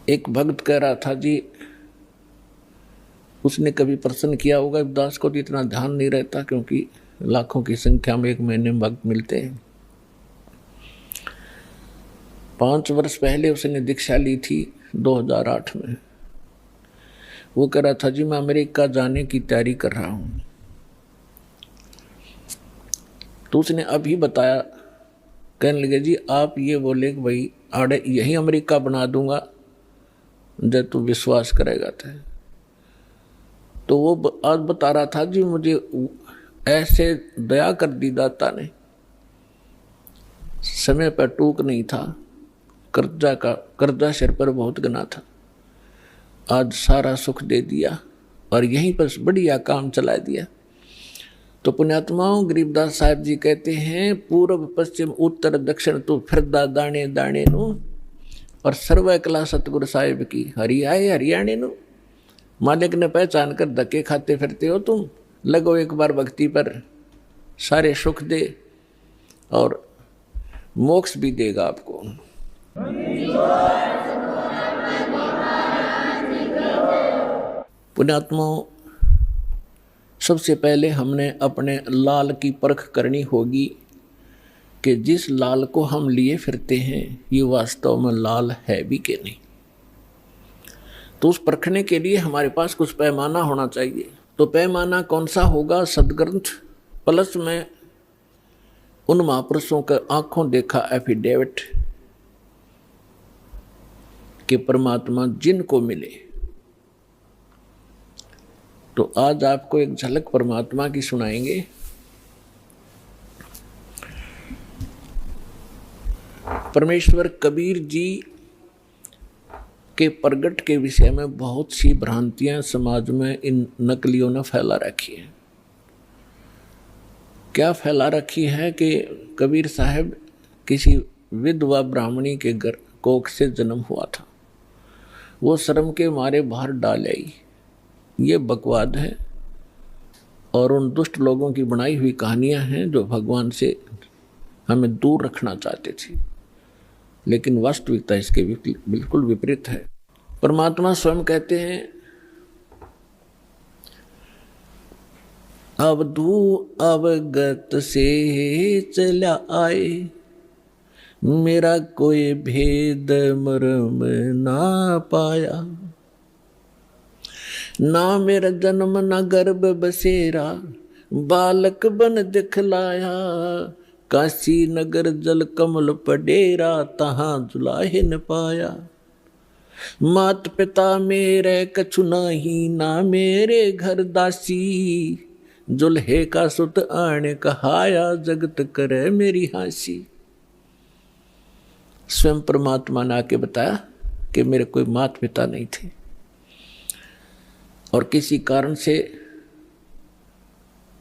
एक भक्त कह रहा था जी, उसने कभी प्रश्न किया होगा, दास को तो इतना ध्यान नहीं रहता क्योंकि लाखों की संख्या में एक महीने में भक्त मिलते हैं। 5 वर्ष पहले उसने दीक्षा ली थी 2008 में। वो कह रहा था जी मैं अमेरिका जाने की तैयारी कर रहा हूँ। तो उसने अभी बताया, कहने लगे जी आप ये बोले कि भाई आड़े यही अमेरिका बना दूंगा जब तू विश्वास करेगा तो वो आज बता रहा था जी मुझे ऐसे दया कर दी दाता ने, समय पर टूक नहीं था, कर्जा सिर पर बहुत गना था, आज सारा सुख दे दिया और यहीं पर बढ़िया काम चला दिया। तो पुण्यात्माओं, गरीबदास साहब जी कहते हैं, पूर्व पश्चिम उत्तर दक्षिण तो फिरदा दाने दाने नु, और सर्व कला सतगुरु साहिब की हरि आए हरियाणे नु। मालिक ने पहचान कर धक्के खाते फिरते हो तुम, लगो एक बार भक्ति पर, सारे सुख दे और मोक्ष भी देगा आपको। पुण्यात्माओं, सबसे पहले हमने अपने लाल की परख करनी होगी कि जिस लाल को हम लिए फिरते हैं ये वास्तव में लाल है भी कि नहीं। तो उस परखने के लिए हमारे पास कुछ पैमाना होना चाहिए। तो पैमाना कौन सा होगा? सदग्रंथ प्लस में उन महापुरुषों का आंखों देखा एफिडेविट कि परमात्मा जिनको मिले। तो आज आपको एक झलक परमात्मा की सुनाएंगे। परमेश्वर कबीर जी के प्रगट के विषय में बहुत सी भ्रांतियां समाज में इन नकलियों ने फैला रखी है। क्या फैला रखी है कि कबीर साहब किसी विधवा ब्राह्मणी के घर कोख से जन्म हुआ था, वो शर्म के मारे बाहर डाल आई। ये बकवाद है और उन दुष्ट लोगों की बनाई हुई कहानियां हैं जो भगवान से हमें दूर रखना चाहते थे, लेकिन वास्तविकता इसके बिल्कुल विपरीत है। परमात्मा स्वयं कहते हैं, अवधू अवगत से चला आए, मेरा कोई भेद मर्म ना पाया, ना मेरा जन्म ना गर्भ बसेरा, बालक बन दिखलाया, काशी नगर जल कमल पडेरा, तहां जुलाहे न पाया। मात पिता मेरे कछु नाही, ना मेरे घर दासी, जुल्हे का सुत आने कहाया, जगत करे मेरी हासी। स्वयं परमात्मा ने आके बताया कि मेरे कोई माता पिता नहीं थे और किसी कारण से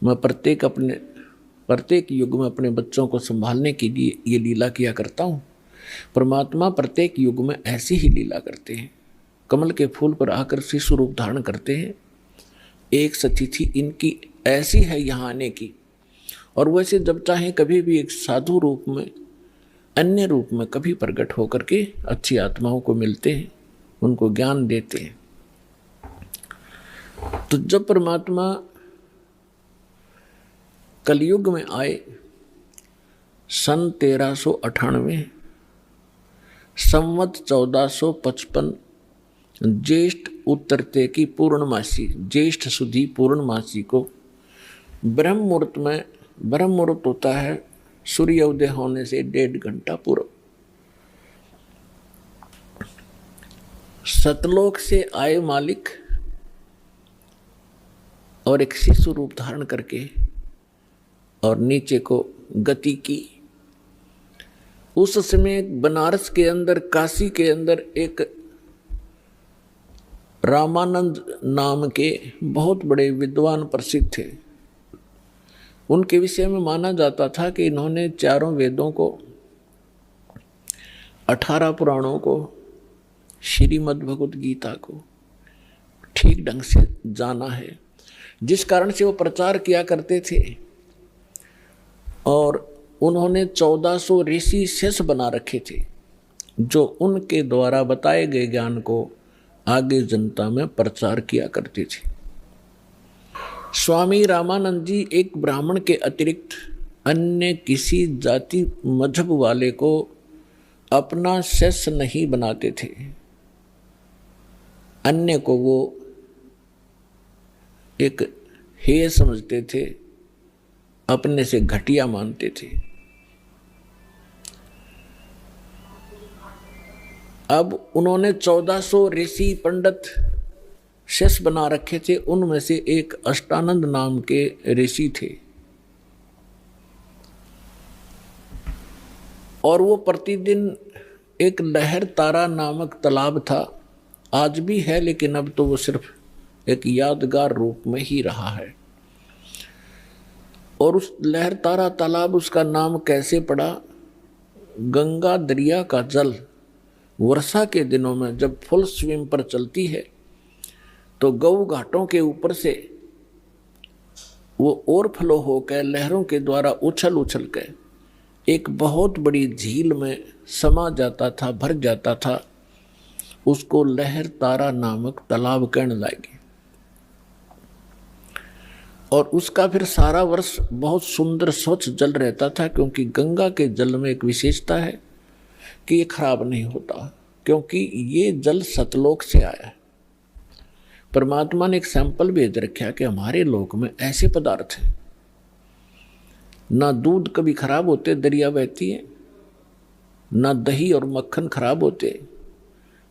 मैं प्रत्येक युग में अपने बच्चों को संभालने के लिए ये लीला किया करता हूँ। परमात्मा प्रत्येक युग में ऐसी ही लीला करते हैं, कमल के फूल पर आकर शिशु रूप धारण करते हैं। एक सतिथि इनकी ऐसी है यहाँ आने की, और वैसे जब चाहे कभी भी एक साधु रूप में, अन्य रूप में कभी प्रकट होकर के अच्छी आत्माओं को मिलते हैं, उनको ज्ञान देते हैं। तो जब परमात्मा कलयुग में आए सन 1398, संवत 1455, ज्येष्ठ उत्तरते की पूर्णमासी, ज्येष्ठ सुधी पूर्णमासी को ब्रह्म मुहूर्त में, ब्रह्म मुहूर्त होता है सूर्य उदय होने से 1.5 घंटा पूर्व, सतलोक से आए मालिक और एक शिशु रूप धारण करके और नीचे को गति की। उस समय बनारस के अंदर, काशी के अंदर एक रामानंद नाम के बहुत बड़े विद्वान प्रसिद्ध थे। उनके विषय में माना जाता था कि इन्होंने चारों वेदों को, 18 पुराणों को, श्रीमद् भगवत गीता को ठीक ढंग से जाना है, जिस कारण से वो प्रचार किया करते थे। और उन्होंने 1400 ऋषि शिष्य बना रखे थे, जो उनके द्वारा बताए गए ज्ञान को आगे जनता में प्रचार किया करते थे। स्वामी रामानंद जी एक ब्राह्मण के अतिरिक्त अन्य किसी जाति मजहब वाले को अपना शिष्य नहीं बनाते थे। अन्य को वो एक हेय समझते थे, अपने से घटिया मानते थे। अब उन्होंने 1400 ऋषि पंडित शिष्य बना रखे थे। उनमें से एक अष्टानंद नाम के ऋषि थे, और वो प्रतिदिन एक लहर तारा नामक तालाब था, आज भी है, लेकिन अब तो वो सिर्फ एक यादगार रूप में ही रहा है। और उस लहर तारा तालाब, उसका नाम कैसे पड़ा? गंगा दरिया का जल वर्षा के दिनों में जब फुल स्विम पर चलती है तो गौ घाटों के ऊपर से वो ओवरफ्लो होकर लहरों के द्वारा उछल उछल कर एक बहुत बड़ी झील में समा जाता था, भर जाता था। उसको लहर तारा नामक तालाब कहने लगे। और उसका फिर सारा वर्ष बहुत सुंदर स्वच्छ जल रहता था, क्योंकि गंगा के जल में एक विशेषता है कि ये खराब नहीं होता, क्योंकि ये जल सतलोक से आया है। परमात्मा ने एक सैंपल भेज रखा कि हमारे लोक में ऐसे पदार्थ हैं, ना दूध कभी खराब होते, दरिया बहती है, ना दही और मक्खन खराब होते,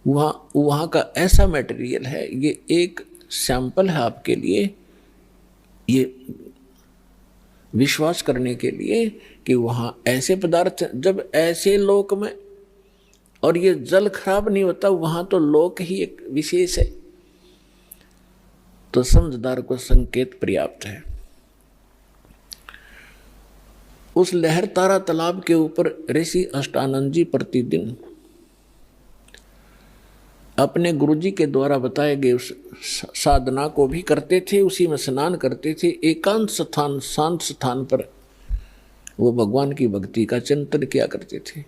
वहाँ का ऐसा मटेरियल है। ये एक सैंपल है आपके लिए, ये विश्वास करने के लिए कि वहाँ ऐसे पदार्थ, जब ऐसे लोक में और ये जल खराब नहीं होता, वहाँ तो लोक ही एक विशेष है। तो समझदार को संकेत पर्याप्त है। उस लहर तारा तालाब के ऊपर ऋषि अष्टानंद जी प्रतिदिन अपने गुरुजी के द्वारा बताए गए उस साधना को भी करते थे, उसी में स्नान करते थे। एकांत स्थान, शांत स्थान पर वो भगवान की भक्ति का चिंतन किया करते थे।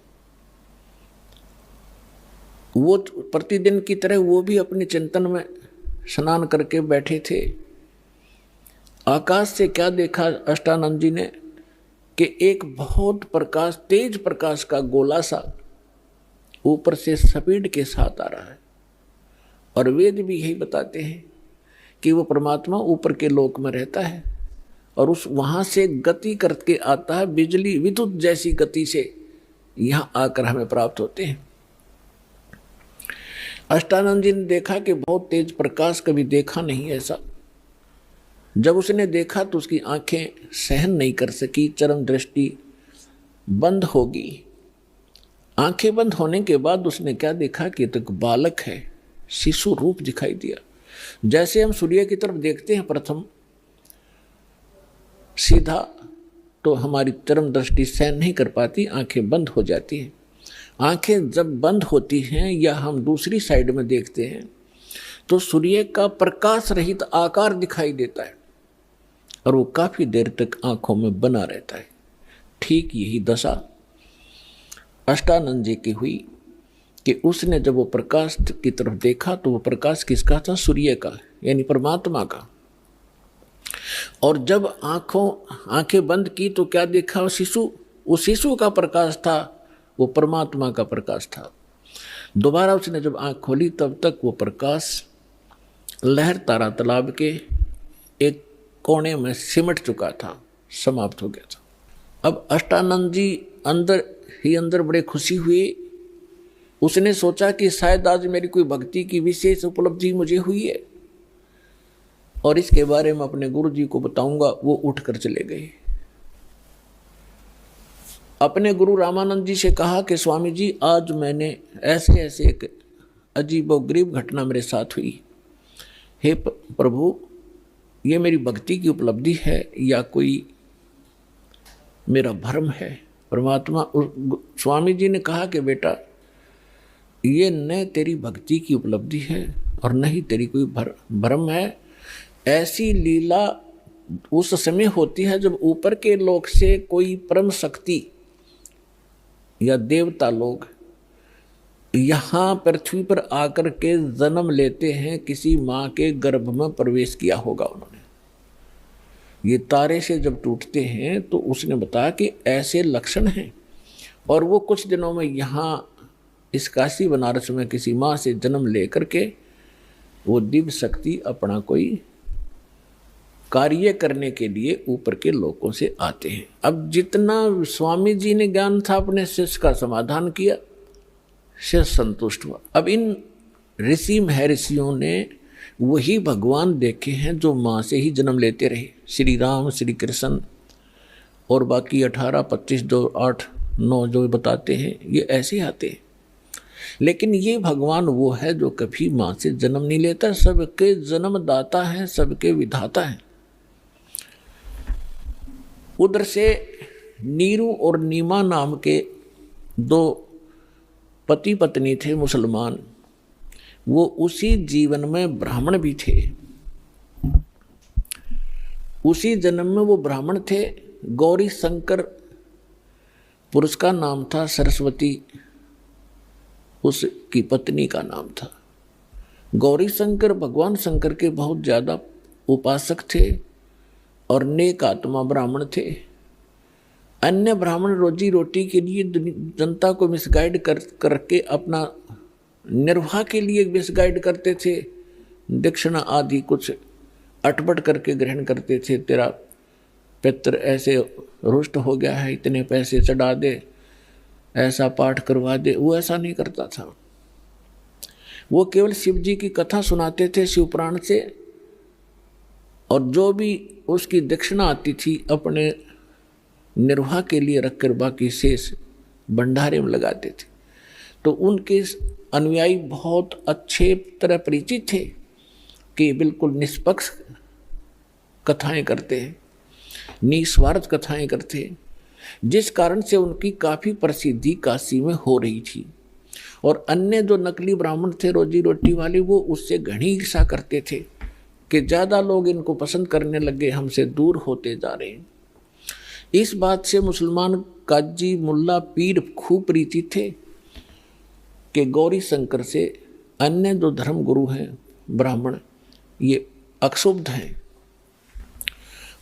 वो प्रतिदिन की तरह वो भी अपने चिंतन में स्नान करके बैठे थे। आकाश से क्या देखा अष्टानंद जी ने कि एक बहुत प्रकाश, तेज प्रकाश का गोला सा ऊपर से स्पीड के साथ आ रहा है। और वेद भी यही बताते हैं कि वो परमात्मा ऊपर के लोक में रहता है और उस वहां से गति करके आता है, बिजली विद्युत जैसी गति से यहां आकर हमें प्राप्त होते हैं। अष्टानंद जी ने देखा कि बहुत तेज प्रकाश कभी देखा नहीं ऐसा। जब उसने देखा तो उसकी आंखें सहन नहीं कर सकी, चरम दृष्टि बंद होगी। आंखें बंद होने के बाद उसने क्या देखा कि तो एक बालक है, शिशु रूप दिखाई दिया। जैसे हम सूर्य की तरफ देखते हैं प्रथम सीधा, तो हमारी चरम दृष्टि सहन नहीं कर पाती, आंखें बंद हो जाती हैं। आंखें जब बंद होती हैं या हम दूसरी साइड में देखते हैं तो सूर्य का प्रकाश रहित आकार दिखाई देता है और वो काफी देर तक आंखों में बना रहता है। ठीक यही दशा अष्टानंद जी की हुई कि उसने जब वो प्रकाश की तरफ देखा तो वो प्रकाश किसका था? सूर्य का, यानी परमात्मा का। और जब आंखें बंद की तो क्या देखा? उस शिशु का प्रकाश था, वो परमात्मा का प्रकाश था। दोबारा उसने जब आंख खोली तब तक वो प्रकाश लहर तारा तालाब के एक कोने में सिमट चुका था, समाप्त हो गया था। अब अष्टानंद जी अंदर ही अंदर बड़े खुशी हुए। उसने सोचा कि शायद आज मेरी कोई भक्ति की विशेष उपलब्धि मुझे हुई है और इसके बारे में अपने गुरु जी को बताऊंगा। वो उठकर चले गए। अपने गुरु रामानंद जी से कहा कि स्वामी जी, आज मैंने ऐसे ऐसे एक अजीबोगरीब घटना मेरे साथ हुई। हे प्रभु, ये मेरी भक्ति की उपलब्धि है या कोई मेरा भ्रम है? परमात्मा स्वामी जी ने कहा कि बेटा, ये न तेरी भक्ति की उपलब्धि है और न ही तेरी कोई भ्रम है। ऐसी लीला उस समय होती है जब ऊपर के लोक से कोई परम शक्ति या देवता लोग यहाँ पृथ्वी पर आकर के जन्म लेते हैं। किसी माँ के गर्भ में प्रवेश किया होगा उन्होंने। ये तारे से जब टूटते हैं तो उसने बताया कि ऐसे लक्षण हैं। और वो कुछ दिनों में यहाँ इस काशी बनारस में किसी माँ से जन्म लेकर के वो दिव्य शक्ति अपना कोई कार्य करने के लिए ऊपर के लोगों से आते हैं। अब जितना स्वामी जी ने ज्ञान था अपने शिष्य का समाधान किया, शिष्य संतुष्ट हुआ। अब इन ऋषि महर्षियों ने वही भगवान देखे हैं जो माँ से ही जन्म लेते रहे। श्री राम, श्री कृष्ण और बाकी 18, 25 जो 8, 9 जो बताते हैं, ये ऐसे आते हैं। लेकिन ये भगवान वो है जो कभी माँ से जन्म नहीं लेता, सबके जन्मदाता है, सबके विधाता है। उधर से नीरू और नीमा नाम के 2 पति पत्नी थे मुसलमान। वो उसी जीवन में ब्राह्मण भी थे, उसी जन्म में वो ब्राह्मण थे। गौरी शंकर पुरुष का नाम था, सरस्वती उसकी पत्नी का नाम था। गौरी शंकर भगवान शंकर के बहुत ज़्यादा उपासक थे और नेक आत्मा ब्राह्मण थे। अन्य ब्राह्मण रोजी रोटी के लिए जनता को मिसगाइड करके अपना निर्वाह के लिए मिसगाइड करते थे। दक्षिणा आदि कुछ अटपट करके ग्रहण करते थे। तेरा पितर ऐसे रुष्ट हो गया है, इतने पैसे चढ़ा दे, ऐसा पाठ करवा दे। वो ऐसा नहीं करता था। वो केवल शिव जी की कथा सुनाते थे शिवपुराण से, और जो भी उसकी दक्षिणा आती थी अपने निर्वाह के लिए रखकर बाकी शेष भंडारे में लगाते थे। तो उनके अनुयायी बहुत अच्छे तरह परिचित थे कि बिल्कुल निष्पक्ष कथाएं करते हैं, निस्वार्थ कथाएं करते हैं, जिस कारण से उनकी काफ़ी प्रसिद्धि काशी में हो रही थी। और अन्य जो नकली ब्राह्मण थे रोजी रोटी वाले, वो उससे घनी ईर्ष्या करते थे कि ज़्यादा लोग इनको पसंद करने लगे, हमसे दूर होते जा रहे हैं। इस बात से मुसलमान काजी, मुल्ला, पीर खूब परिचित थे कि गौरी शंकर से अन्य जो धर्म गुरु हैं ब्राह्मण, ये अक्षुब्ध हैं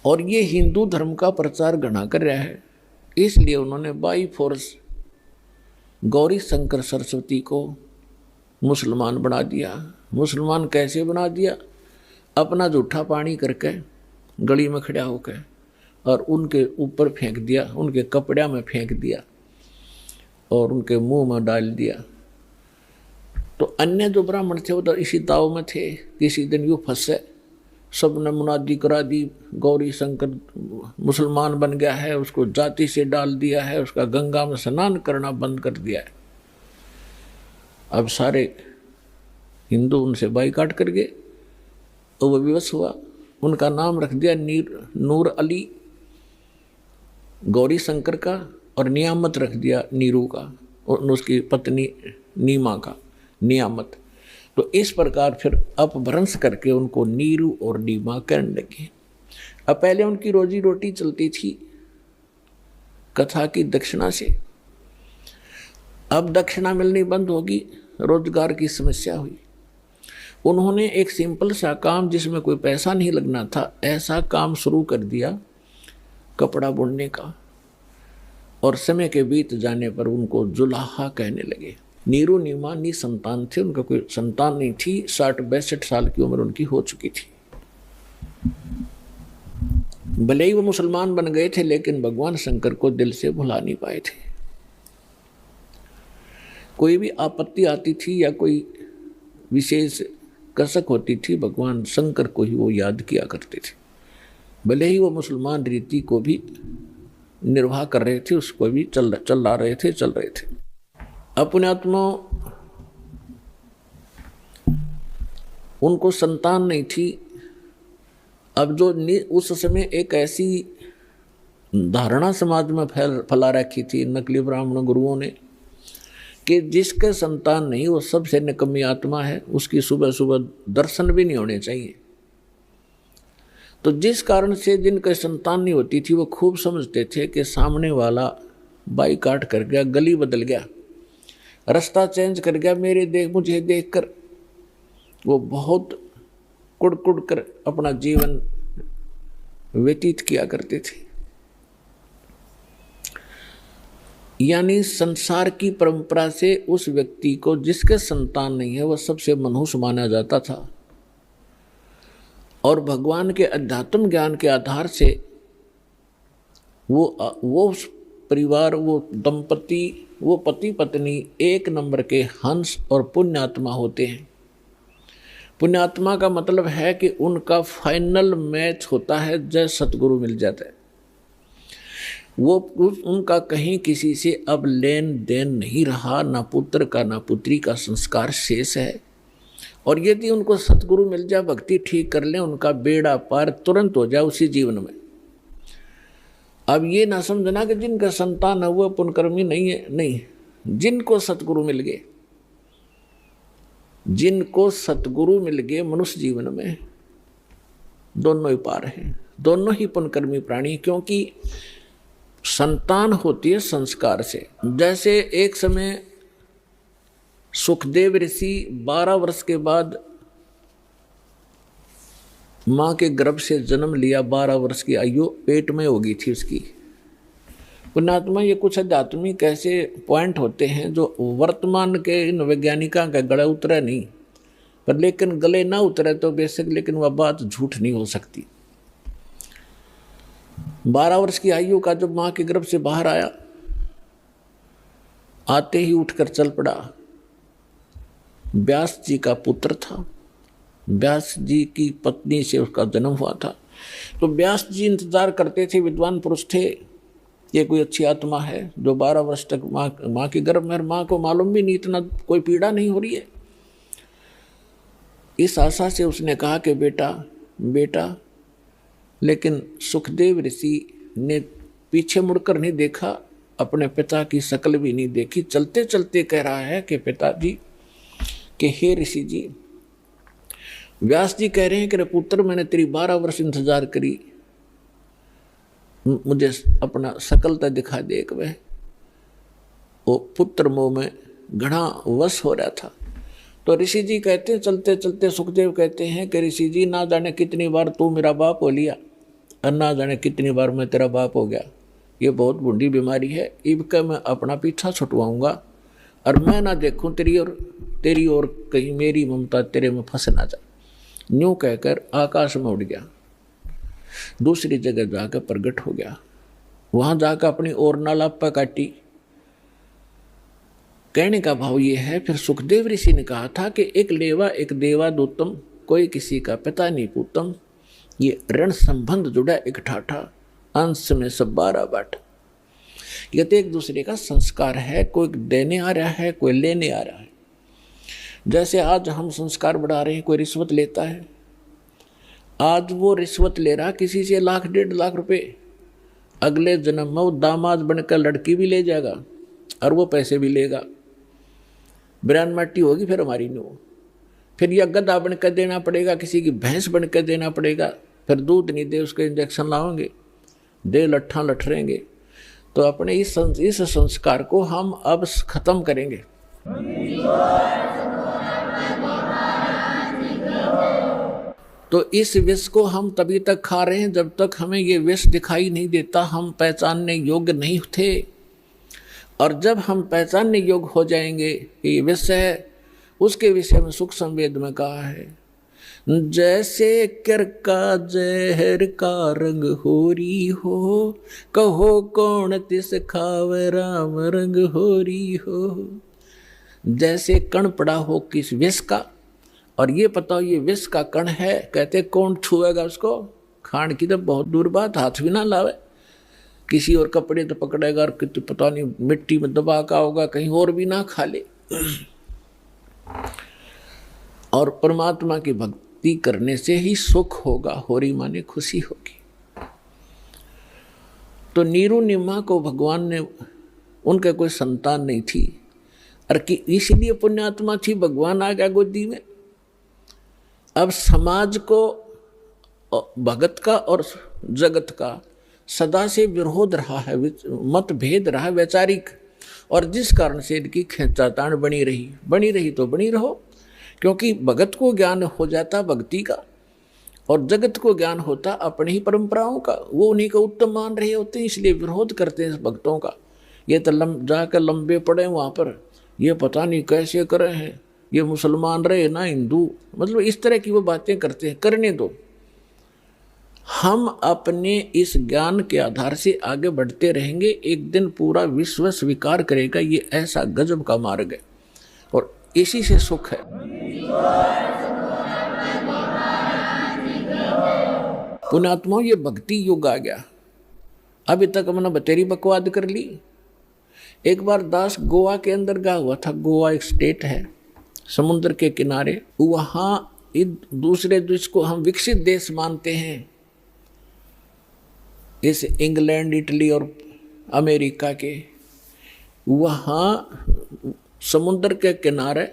और ये हिंदू धर्म का प्रचार घना कर रहा है। इसलिए उन्होंने बाई फोर्स गौरी शंकर सरस्वती को मुसलमान बना दिया। मुसलमान कैसे बना दिया? अपना जूठा पानी करके गली में खड़ा होकर और उनके ऊपर फेंक दिया, उनके कपड़े में फेंक दिया और उनके मुंह में डाल दिया। तो अन्य जो ब्राह्मण थे वो तो इसी दाव में थे, किसी दिन यूँ फंसे, सबने मुनादी करा दी, गौरी शंकर मुसलमान बन गया है, उसको जाति से डाल दिया है, उसका गंगा में स्नान करना बंद कर दिया है। अब सारे हिंदू उनसे बाइकाट कर गए, तो वो विवश हुआ, उनका नाम रख दिया नूर अली गौरी शंकर का, और नियामत रख दिया नीरू का, और उसकी पत्नी नीमा का नियामत। तो इस प्रकार फिर अपभ्रंश करके उनको नीरू और नीमा कहने लगे। अब पहले उनकी रोजी रोटी चलती थी कथा की दक्षिणा से, अब दक्षिणा मिलनी बंद होगी, रोजगार की समस्या हुई। उन्होंने एक सिंपल सा काम जिसमें कोई पैसा नहीं लगना था, ऐसा काम शुरू कर दिया कपड़ा बुनने का, और समय के बीत जाने पर उनको जुलाहा कहने लगे। नीरू नीमा निसंतान थे, उनका कोई संतान नहीं थी, 60-62 साल की उम्र उनकी हो चुकी थी। भले ही वो मुसलमान बन गए थे, लेकिन भगवान शंकर को दिल से भुला नहीं पाए थे। कोई भी आपत्ति आती थी या कोई विशेष कसक होती थी, भगवान शंकर को ही वो याद किया करते थे। भले ही वो मुसलमान रीति को भी निर्वाह कर रहे थे, उसको भी चल रहे थे। अपने आत्मा उनको संतान नहीं थी। अब जो उस समय एक ऐसी धारणा समाज में फैला रखी थी नकली ब्राह्मण गुरुओं ने कि जिसके संतान नहीं वो सबसे निकम्मी आत्मा है, उसकी सुबह सुबह दर्शन भी नहीं होने चाहिए। तो जिस कारण से जिनके संतान नहीं होती थी वो खूब समझते थे कि सामने वाला बाइकाट कर गया, गली बदल गया, रास्ता चेंज कर गया, मुझे देखकर वो बहुत कुड़ कर अपना जीवन व्यतीत किया करते थे। यानी संसार की परंपरा से उस व्यक्ति को जिसके संतान नहीं है वह सबसे मनहूस माना जाता था, और भगवान के अध्यात्म ज्ञान के आधार से वो परिवार, वो दंपति, वो पति पत्नी एक नंबर के हंस और पुण्यात्मा होते हैं। पुण्यात्मा का मतलब है कि उनका फाइनल मैच होता है जय सतगुरु मिल जाता है। वो उनका कहीं किसी से अब लेन देन नहीं रहा, ना पुत्र का ना पुत्री का संस्कार शेष है, और यदि उनको सतगुरु मिल जाए, भक्ति ठीक कर लें, उनका बेड़ा पार तुरंत हो जाए उसी जीवन में। अब ये ना समझना कि जिनका संतान है वो पुण्यकर्मी नहीं है, नहीं, जिनको सतगुरु मिल गए, जिनको सतगुरु मिल गए मनुष्य जीवन में, दोनों ही पार हैं, दोनों ही पुण्यकर्मी प्राणी, क्योंकि संतान होती है संस्कार से। जैसे एक समय सुखदेव ऋषि 12 वर्ष के बाद माँ के गर्भ से जन्म लिया, 12 वर्ष की आयु पेट में हो गई थी उसकी। पुण्यात्मा, ये कुछ आध्यात्मिक ऐसे पॉइंट होते हैं जो वर्तमान के इन वैज्ञानिकों का गले उतरे नहीं, पर लेकिन गले ना उतरे तो बेशक, लेकिन वह बात झूठ नहीं हो सकती। 12 वर्ष की आयु का जब माँ के गर्भ से बाहर आया, आते ही उठकर चल पड़ा। व्यास जी का पुत्र था, व्यास जी की पत्नी से उसका जन्म हुआ था। तो व्यास जी इंतजार करते थे, विद्वान पुरुष थे, ये कोई अच्छी आत्मा है जो 12 वर्ष तक माँ के गर्भ में, माँ को मालूम भी नहीं, इतना कोई पीड़ा नहीं हो रही है। इस आशा से उसने कहा कि बेटा, लेकिन सुखदेव ऋषि ने पीछे मुड़कर नहीं देखा, अपने पिता की शक्ल भी नहीं देखी, चलते चलते कह रहा है कि पिताजी, कि हे ऋषि जी, व्यास जी कह रहे हैं कि रे पुत्र, मैंने तेरी 12 वर्ष इंतजार करी, मुझे अपना शकलता दिखा दे। एक वह वो पुत्र मोह में घना वश हो रहा था। तो ऋषि जी कहते हैं, चलते चलते सुखदेव कहते हैं कि ऋषि जी, ना जाने कितनी बार तू मेरा बाप हो लिया और ना जाने कितनी बार मैं तेरा बाप हो गया। ये बहुत बूढ़ी बीमारी है, इबका मैं अपना पीछा छुटवाऊंगा और मैं ना देखूं तेरी और कहीं मेरी ममता तेरे में फंस ना जाए। न्यूं कहकर आकाश में उड़ गया। दूसरी जगह जाकर प्रकट हो गया। वहां जाकर अपनी और नालापा काटी। कहने का भाव ये है, फिर सुखदेव ऋषि ने कहा था कि एक लेवा एक देवा दूतम, कोई किसी का पिता नहीं पूतम। ये ऋण संबंध जुड़ा एक ठाठा, अंश में सब 12 बाट। ये तो एक दूसरे का संस्कार है, कोई देने आ रहा है, कोई लेने आ रहा है। जैसे आज हम संस्कार बढ़ा रहे हैं, कोई रिश्वत लेता है, आज वो रिश्वत ले रहा किसी से 1 लाख 1.5 लाख रुपए, अगले जन्म में वो दामाद बनकर लड़की भी ले जाएगा और वो पैसे भी लेगा। बिरान माटी होगी फिर हमारी नो, फिर यह गधा बनकर देना पड़ेगा, किसी की भैंस बनकर देना पड़ेगा, फिर दूध नहीं दे उसके इंजेक्शन लाओगे, दे लट्ठा लठरेंगे। तो अपने इस संस्कार को हम अब खत्म करेंगे। तो इस विष को हम तभी तक खा रहे हैं जब तक हमें ये विष दिखाई नहीं देता, हम पहचानने योग्य नहीं थे। और जब हम पहचानने योग्य हो जाएंगे कि ये विष है, उसके विषय में सुख संवेद में कहा है, जैसे कर का जहर का रंग होरी हो, कहो कौन तिस खावे राम रंग होरी हो। जैसे कण पड़ा हो किस विष का, और ये पता हो ये विष का कण है, कहते कौन छुएगा उसको, खान की तो बहुत दूर बात, हाथ भी ना लावे, किसी और कपड़े तो पकड़ेगा और कितने पता नहीं मिट्टी में दबा का होगा, कहीं और भी ना खा ले। और परमात्मा की भक्ति करने से ही सुख होगा, होरी माने खुशी होगी। तो नीरू निमा को भगवान ने, उनके कोई संतान नहीं थी, और कि इसलिए पुण्यात्मा थी, भगवान आ गया गोदी में। अब समाज को भगत का और जगत का सदा से विरोध रहा है, मतभेद रहा है वैचारिक, और जिस कारण से इनकी खींचातान बनी रही तो बनी रहो, क्योंकि भगत को ज्ञान हो जाता भक्ति का और जगत को ज्ञान होता अपनी ही परंपराओं का, वो उन्हीं को उत्तम मान रहे होते हैं, इसलिए विरोध करते हैं भक्तों का। ये तो जाकर लंबे पड़े वहाँ पर, ये पता नहीं कैसे कर रहे हैं, ये मुसलमान रहे ना हिंदू, मतलब इस तरह की वो बातें करते हैं। करने दो, हम अपने इस ज्ञान के आधार से आगे बढ़ते रहेंगे, एक दिन पूरा विश्व स्वीकार करेगा ये ऐसा गजब का मार्ग है, और इसी से सुख है। पुण्यात्माओं, ये भक्ति युग आ गया। अभी तक हमने बतेरी बकवाद कर ली। एक बार दास गोवा के अंदर गया हुआ था। गोवा एक स्टेट है समुद्र के किनारे, वहाँ दूसरे देश को हम विकसित देश मानते हैं, इस इंग्लैंड इटली और अमेरिका के। वहाँ समुद्र के किनारे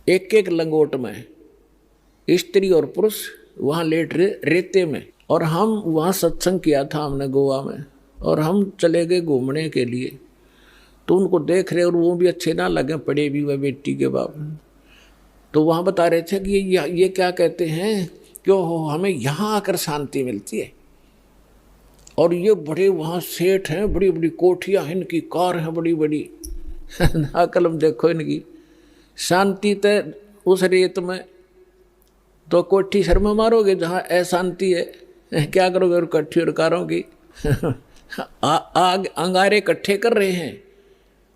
एक एक लंगोट में स्त्री और पुरुष वहाँ लेट रहे रेते में, और हम वहाँ सत्संग किया था हमने गोवा में, और हम चले गए घूमने के लिए। तो उनको देख रहे और वो भी अच्छे ना लगे, पड़े भी वह बेटी के बाप। तो वहाँ बता रहे थे कि ये क्या कहते हैं, क्यों हो हमें यहाँ आकर शांति मिलती है, और ये बड़े वहाँ सेठ हैं, बड़ी बड़ी कोठियाँ हैं, इनकी कार हैं बड़ी बड़ी, कलम देखो इनकी। शांति तो उस रेत में, तो कोठी शर्मा मारोगे जहाँ अशांति है, क्या करोगे और कट्ठी और कारों की। आग अंगारे इकट्ठे कर रहे हैं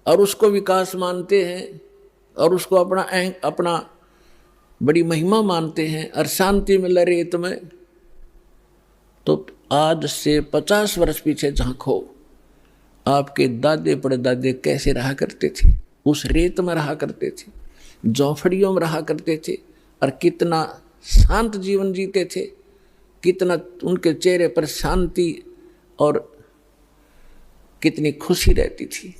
और उसको विकास मानते हैं और उसको अपना बड़ी महिमा मानते हैं, और शांति मिल रेत में। तो आज से 50 वर्ष पीछे झांको, आपके दादे परदादे कैसे रहा करते थे, उस रेत में रहा करते थे, झोंपड़ियों में रहा करते थे, और कितना शांत जीवन जीते थे, कितना उनके चेहरे पर शांति और कितनी खुशी रहती थी।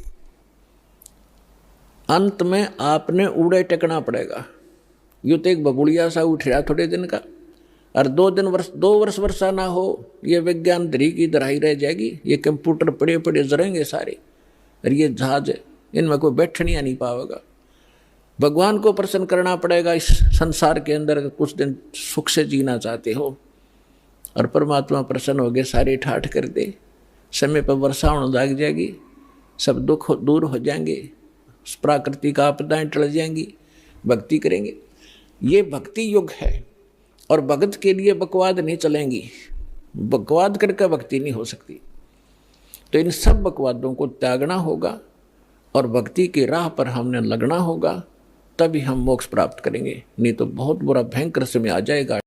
अंत में आपने उड़े टेकना पड़ेगा। यूँ तो एक बबुड़िया सा उठ रहा थोड़े दिन का, और 2 वर्ष वर्षा ना हो, ये विज्ञान धरी की दराई रह जाएगी। ये कंप्यूटर पड़े पड़े जरेंगे सारे, और ये जहाज इनमें कोई बैठनिया नहीं पाएगा। भगवान को प्रसन्न करना पड़ेगा इस संसार के अंदर, कुछ दिन सुख से जीना चाहते हो, और परमात्मा प्रसन्न हो गए, सारे ठाठ कर दे, समय पर वर्षा होने लग जाएगी, सब दुख दूर हो जाएंगे, प्राकृतिक आपदाएं टल जाएंगी, भक्ति करेंगे। ये भक्ति युग है, और भगत के लिए बकवाद नहीं चलेंगी। बकवाद करके भक्ति नहीं हो सकती। तो इन सब बकवादों को त्यागना होगा और भक्ति की राह पर हमने लगना होगा, तभी हम मोक्ष प्राप्त करेंगे। नहीं तो बहुत बुरा भयंकर समय आ जाएगा।